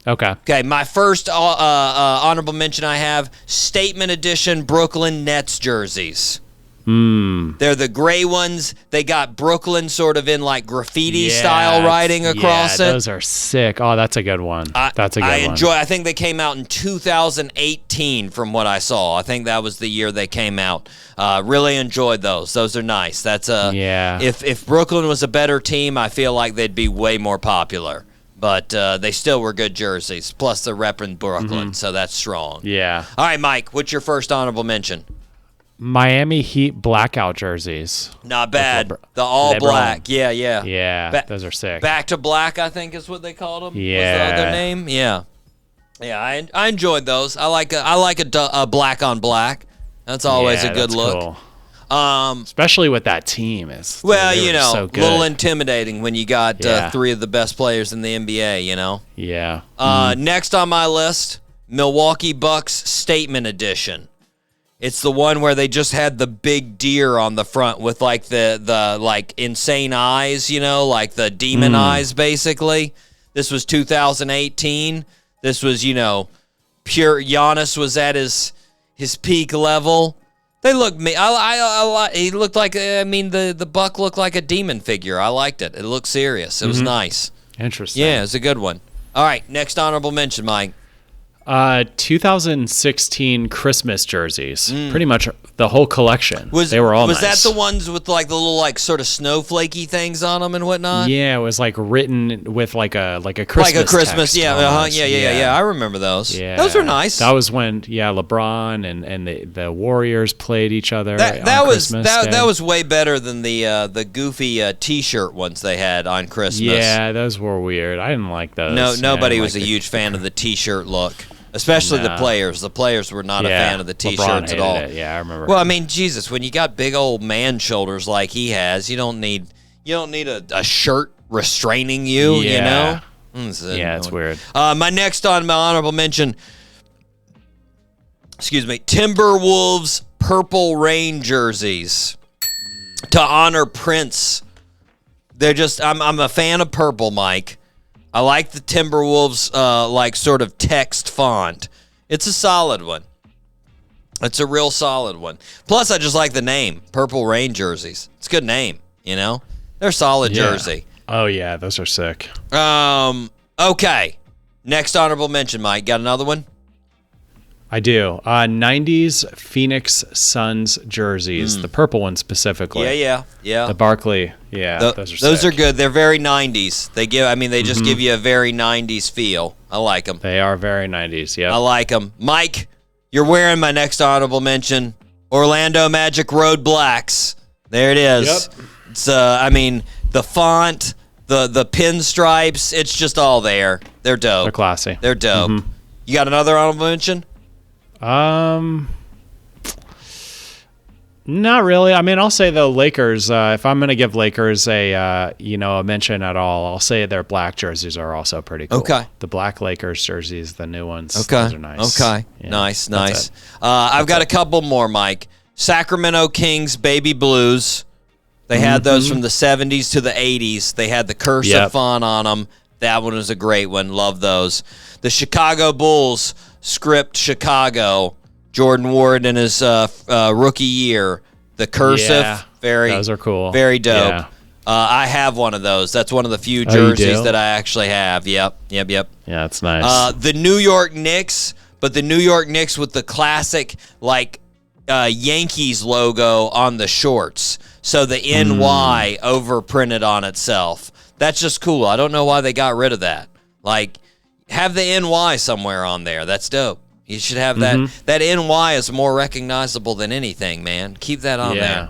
Okay. Okay, my first honorable mention I have, Statement Edition Brooklyn Nets jerseys. They're the gray ones. They got Brooklyn sort of in like graffiti style writing across it. Those are sick. Oh, that's a good one. That's a good one. I think they came out in 2018 from what I saw. I think that was the year they came out. Really enjoyed those. Those are nice. That's if Brooklyn was a better team, I feel like they'd be way more popular. But they still were good jerseys. Plus they're repping Brooklyn, so that's strong. Yeah. All right, Mike, what's your first honorable mention? Miami Heat blackout jerseys. Not bad. The all black. Yeah. Yeah, those are sick. Back to Black, I think is what they called them. Yeah. Was the other name? Yeah. Yeah, I enjoyed those. I like a black on black. That's always a good look. Cool. Especially with that team. Well, so a little intimidating when you got 3 of the best players in the NBA, Yeah. Next on my list, Milwaukee Bucks Statement Edition. It's the one where they just had the big deer on the front with like the like insane eyes, like the demon eyes basically. This was 2018. This was, pure Giannis was at his peak level. They looked he looked like the Buck looked like a demon figure. I liked it. It looked serious. It was nice. Interesting. Yeah, it was a good one. All right, next honorable mention, Mike. 2016 Christmas jerseys. Pretty much the whole collection. They were all nice. Was that the ones with like the little like sort of snowflakey things on them and whatnot? Yeah, it was like written with like a Christmas. Like a Christmas, text yeah. I remember those. Yeah, those were nice. That was when LeBron and the Warriors played each other. That was that was way better than the goofy T-shirt ones they had on Christmas. Yeah, those were weird. I didn't like those. Nobody was a huge fan of the T-shirt look. Especially the players. The players were not a fan of the T-shirts at all. Yeah, I remember. Well, I mean, Jesus, when you got big old man shoulders like he has, you don't need a shirt restraining you. Yeah. It's weird. My next on my honorable mention. Timberwolves Purple Rain jerseys to honor Prince. They're just. I'm a fan of purple, Mike. I like the Timberwolves, like sort of text font. It's a solid one. It's a real solid one. Plus, I just like the name, Purple Rain jerseys. It's a good name, They're a solid jersey. Oh, yeah, those are sick. Okay. Next honorable mention, Mike. Got another one? I do. 90s Phoenix Suns jerseys, the purple one specifically. Yeah. The Barkley, those are sick. Those are good. They're very 90s. They just give you a very 90s feel. I like them. They are very 90s, yeah. I like them. Mike, you're wearing my next honorable mention, Orlando Magic Road Blacks. There it is. Yep. It's the font, the pinstripes, it's just all there. They're dope. They're classy. They're dope. You got another honorable mention? Not really. I mean, I'll say the Lakers. If I'm going to give Lakers a mention at all, I'll say their black jerseys are also pretty cool. Okay. The black Lakers jerseys, the new ones. Okay. Those are nice. Okay. Yeah, nice. I've got a couple more, Mike. Sacramento Kings Baby Blues. They had those from the 70s to the 80s. They had the cursive font on them. That one was a great one. Love those. The Chicago Bulls script Chicago. Jordan Ward in his rookie year. The cursive, those are cool. Very dope. Yeah. I have one of those. That's one of the few jerseys that I actually have. Yep. Yeah, that's nice. The New York Knicks, but the New York Knicks with the classic Yankees logo on the shorts. So the NY overprinted on itself. That's just cool. I don't know why they got rid of that. Like, have the NY somewhere on there. That's dope. You should have that. That NY is more recognizable than anything, man. Keep that on there.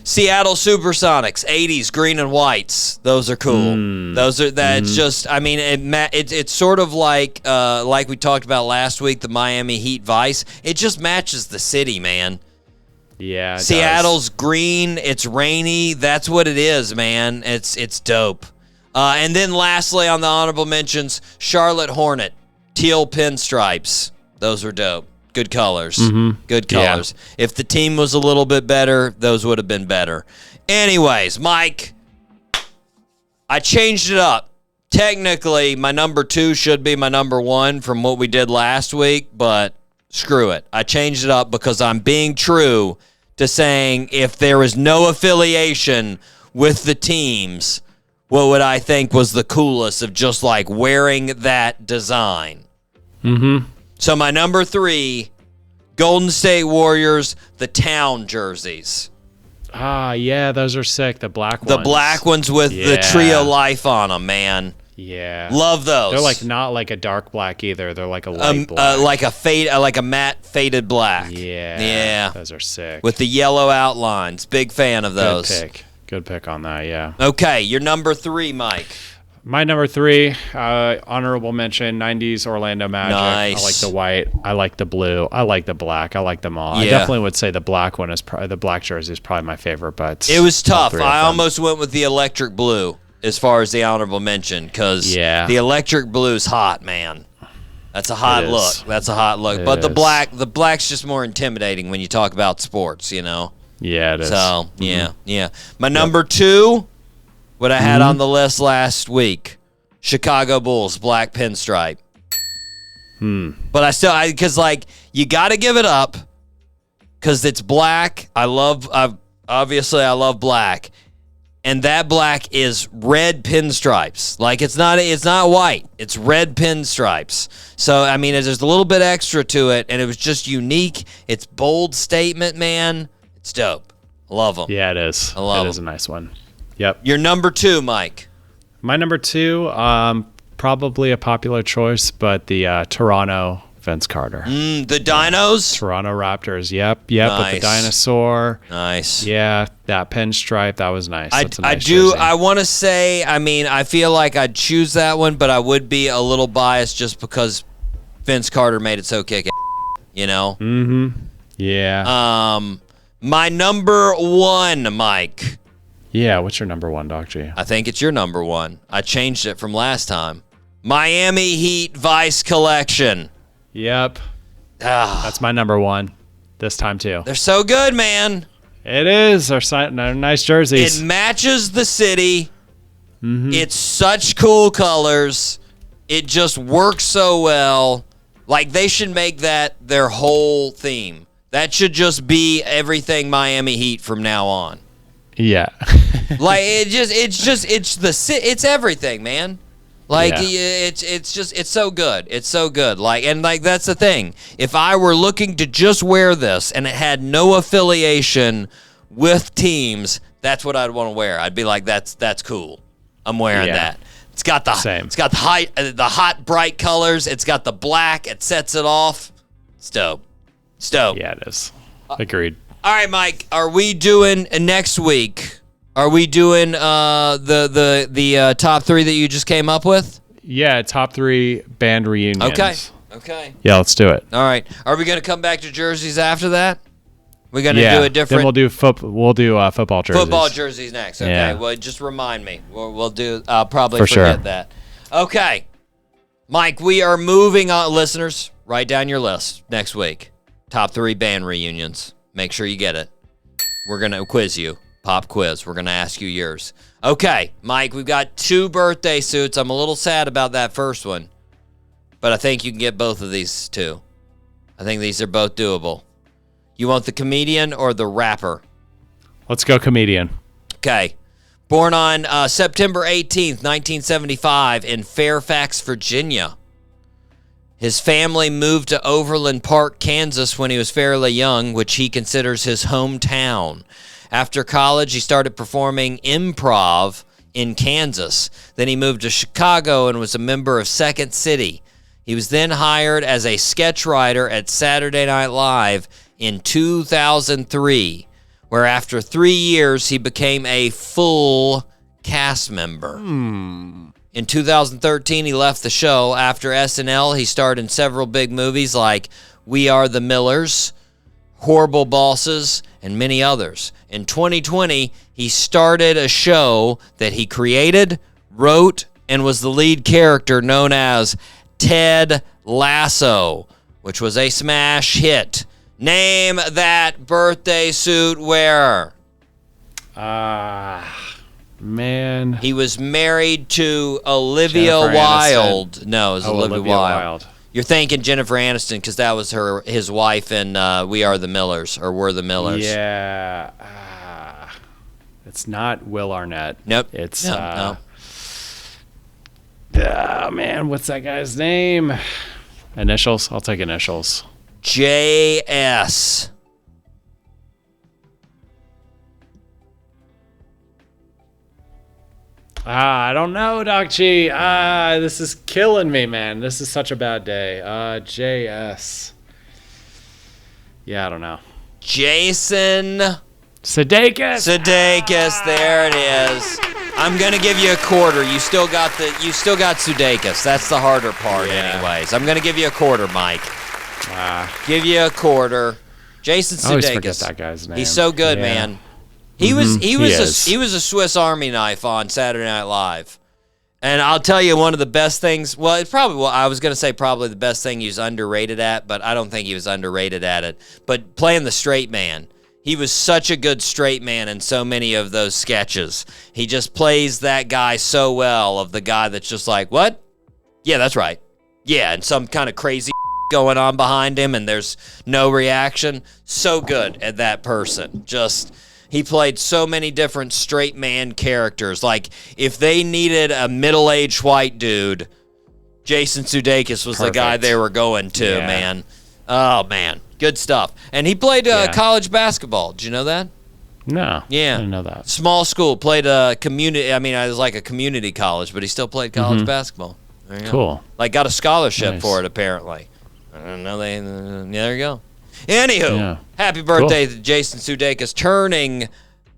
Seattle Supersonics, 80s, green and whites. Those are cool. That's just, I mean, it's sort of like we talked about last week, the Miami Heat Vice. It just matches the city, man. Yeah, Seattle's green. It's rainy. That's what it is, man. It's dope. And then lastly, on the honorable mentions, Charlotte Hornet, teal pinstripes. Those were dope. Good colors. Good colors. Yeah. If the team was a little bit better, those would have been better. Anyways, Mike, I changed it up. Technically, my number 2 should be my number 1 from what we did last week, but screw it. I changed it up because I'm being true to saying if there is no affiliation with the teams, what would I think was the coolest of just like wearing that design? So my number 3, Golden State Warriors, the town jerseys. Yeah, those are sick. The black ones. The black ones with the tree of life on them, man. Yeah. Love those. They're like not like a dark black either. They're like a light black. Like a matte faded black. Yeah. Yeah. Those are sick. With the yellow outlines. Big fan of those. Good pick on that, yeah. Okay, your number 3, Mike. My number 3, honorable mention, 90s Orlando Magic. Nice. I like the white. I like the blue. I like the black. I like them all. Yeah. I definitely would say the black one is the black jersey is probably my favorite, but it was tough. I almost went with the electric blue as far as the honorable mention because the electric blue's hot, man. That's a hot look. That's a hot look. But the black's just more intimidating when you talk about sports, you know. Yeah, it is. So, yeah. My number 2, what I had on the list last week, Chicago Bulls, black pinstripe. But because like you got to give it up because it's black. Obviously I love black, and that black is red pinstripes. Like it's not white. It's red pinstripes. So I mean, there's a little bit extra to it, and it was just unique. It's bold statement, man. It's dope. I love them. Yeah, it is. I love them. It is a nice one. Yep. Your number 2, Mike. My number 2, probably a popular choice, but the Toronto Vince Carter. The Dinos? Toronto Raptors. Yep. Nice. With the dinosaur. Nice. Yeah, that pinstripe. That was nice. That's a nice jersey. I want to say, I mean, I feel like I'd choose that one, but I would be a little biased just because Vince Carter made it so kick-ass, you know? Yeah. My number 1, Mike. Yeah, what's your number 1, Doc G? I think it's your number 1. I changed it from last time. Miami Heat Vice Collection. Yep. That's my number 1 this time, too. They're so good, man. It is. They're nice jerseys. It matches the city. It's such cool colors. It just works so well. Like, they should make that their whole theme. That should just be everything Miami Heat from now on. Yeah. Like it's everything, man. Like it's so good. It's so good. Like that's the thing. If I were looking to just wear this and it had no affiliation with teams, that's what I'd want to wear. I'd be like, that's cool. I'm wearing that. It's got the Same. It's got the hot bright colors. It's got the black. It sets it off. It's dope. It's dope. Yeah, it is. Agreed. All right, Mike. Are we doing next week? Are we doing the top 3 that you just came up with? Yeah, top 3 band reunions. Okay. Yeah, let's do it. All right. Are we gonna come back to jerseys after that? We're gonna do a different. Then we'll do football jerseys. Football jerseys next. Okay. Yeah. Well, just remind me. We'll do. I'll probably For forget sure. that. Okay, Mike. We are moving on. Listeners, write down your list next week. Top 3 band reunions. Make sure you get it. We're gonna quiz you. Pop quiz. We're going to ask you yours. Okay, Mike, we've got 2 birthday suits. I'm a little sad about that first one, but I think you can get both of these 2. I think these are both doable. You want the comedian or the rapper? Let's go comedian. Okay. Born on September 18th, 1975 in Fairfax, Virginia. His family moved to Overland Park, Kansas when he was fairly young, which he considers his hometown. After college, he started performing improv in Kansas. Then he moved to Chicago and was a member of Second City. He was then hired as a sketch writer at Saturday Night Live in 2003, where after 3 years, he became a full cast member. In 2013, he left the show. After SNL, he starred in several big movies like We Are the Millers, Horrible Bosses, and many others. In 2020, he started a show that he created, wrote, and was the lead character known as Ted Lasso, which was a smash hit. Name that birthday suit wearer. Man. He was married to Olivia Jennifer Wilde. Aniston. No, it was Olivia Wilde. You're thinking Jennifer Aniston because that was his wife in We Are the Millers, or We're the Millers. Yeah. It's not Will Arnett. Nope. It's no. Oh man, what's that guy's name? Initials? I'll take initials. JS. I don't know, Doc G. This is killing me, man. This is such a bad day. JS. Yeah, I don't know. Jason Sudeikis. There it is. I'm gonna give you a quarter. You still got Sudeikis. That's the harder part, anyways. I'm gonna give you a quarter, Mike. Give you a quarter. Jason Sudeikis. I always forget that guy's name. He's so good, man. He was a Swiss Army knife on Saturday Night Live. And I'll tell you one of the best things, I was going to say probably the best thing he was underrated at, but I don't think he was underrated at it. But playing the straight man. He was such a good straight man in so many of those sketches. He just plays that guy so well, of the guy that's just like, what? Yeah, that's right. Yeah, and some kind of crazy going on behind him, and there's no reaction. So good at that person. He played so many different straight man characters. Like, if they needed a middle-aged white dude, Jason Sudeikis was the guy they were going to, man. Oh, man. Good stuff. And he played college basketball. Did you know that? No. Yeah. I didn't know that. Small school. Played a community. I mean, it was like a community college, but he still played college basketball. There you go. Cool. Like, got a scholarship for it, apparently. I don't know. There you go. Anywho, happy birthday to Jason Sudeikis turning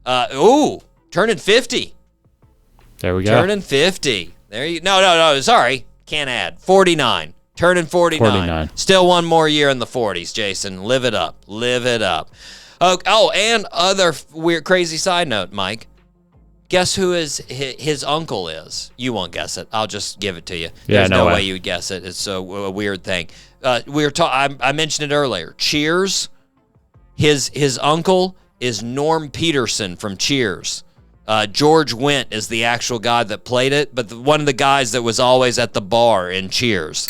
50. There we go. Turning 50. No, sorry. Can't add. 49. Turning 49. Still one more year in the 40s, Jason. Live it up. Oh, and other weird, crazy side note, Mike. Guess who his uncle is? You won't guess it. I'll just give it to you. There's no way you would guess it. It's a weird thing. I mentioned it earlier. Cheers. His uncle is Norm Peterson from Cheers. George Wendt is the actual guy that played it, but one of the guys that was always at the bar in Cheers.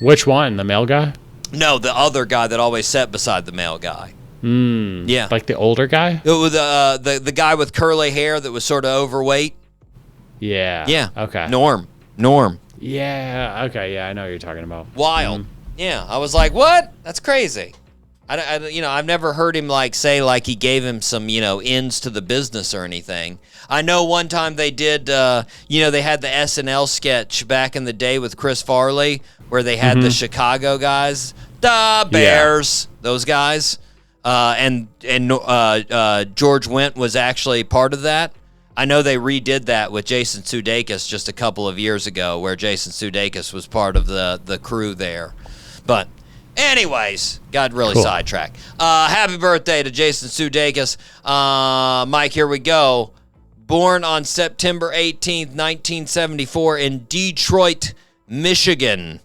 Which one? The male guy? No, the other guy that always sat beside the male guy. Yeah. Like the older guy? It was the guy with curly hair that was sort of overweight. Yeah. Yeah. Okay. Norm. Yeah. Okay. Yeah, I know what you're talking about. Wild. Yeah. I was like, what? That's crazy. I've never heard him say he gave him some, ends to the business or anything. I know one time they did, they had the SNL sketch back in the day with Chris Farley where they had the Chicago guys, the Bears, those guys. And George Wendt was actually part of that. I know they redid that with Jason Sudeikis just a couple of years ago where Jason Sudeikis was part of the crew there. But anyways, got really sidetracked. Happy birthday to Jason Sudeikis. Mike, here we go. Born on September 18th, 1974 in Detroit, Michigan.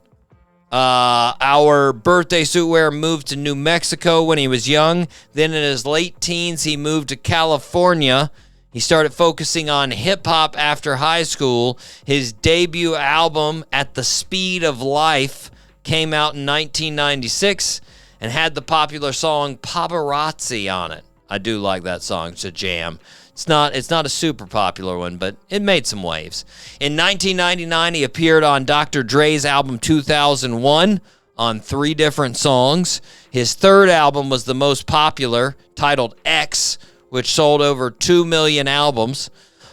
Our birthday suit wearer moved to New Mexico when he was young. Then in his late teens, he moved to California. He started focusing on hip-hop after high school. His debut album, At the Speed of Life, came out in 1996 and had the popular song Paparazzi on it. I do like that song. It's a jam. It's not a super popular one, but it made some waves. In 1999, he appeared on Dr. Dre's album 2001 on 3 different songs. His third album was the most popular, titled X, which sold over 2 million albums.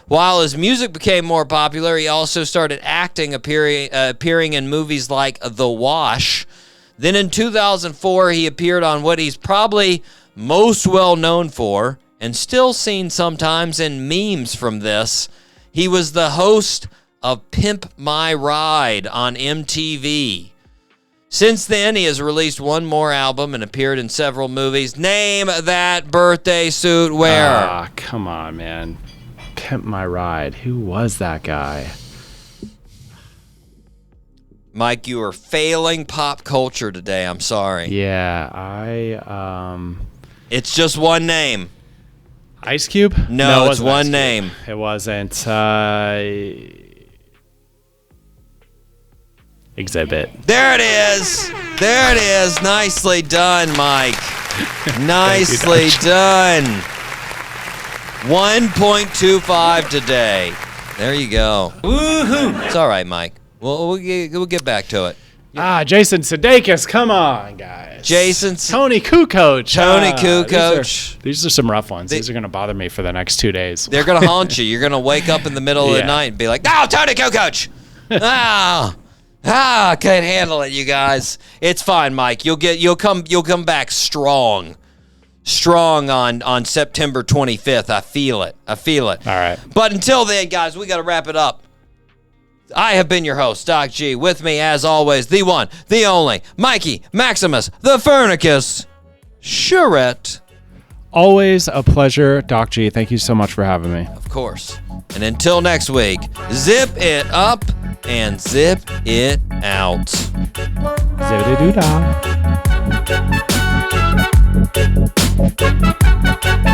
While his music became more popular, he also started acting, appearing in movies like The Wash. Then in 2004, he appeared on what he's probably most well known for, and still seen sometimes in memes from this. He was the host of Pimp My Ride on MTV. Since then, he has released one more album and appeared in several movies. Name that birthday suit wearer. Ah, come on, man. Pimp My Ride. Who was that guy? Mike, you are failing pop culture today. I'm sorry. Yeah, It's just one name. Ice Cube? No, it it's wasn't one Ice Cube. name. It wasn't. Exhibit. There it is. There it is. Nicely done, Mike. Nicely done. 1.25 today. There you go. Woohoo! It's all right, Mike. We'll get back to it. Jason Sudeikis. Come on, guys. Tony Kukoc. Tony Kukoc. These are some rough ones. These are going to bother me for the next 2 days. They're going to haunt you. You're going to wake up in the middle of the night and be like, "Oh, Tony Kukoc!" I can't handle it, you guys. It's fine, Mike. You'll come back strong on September 25th. I feel it. All right. But until then, guys, we got to wrap it up. I have been your host, Doc G. With me, as always, the one, the only, Mikey Maximus, the Furnicus, Charette. Always a pleasure, Doc G. Thank you so much for having me. Of course. And until next week, zip it up and zip it out. Zippity-doo-dah.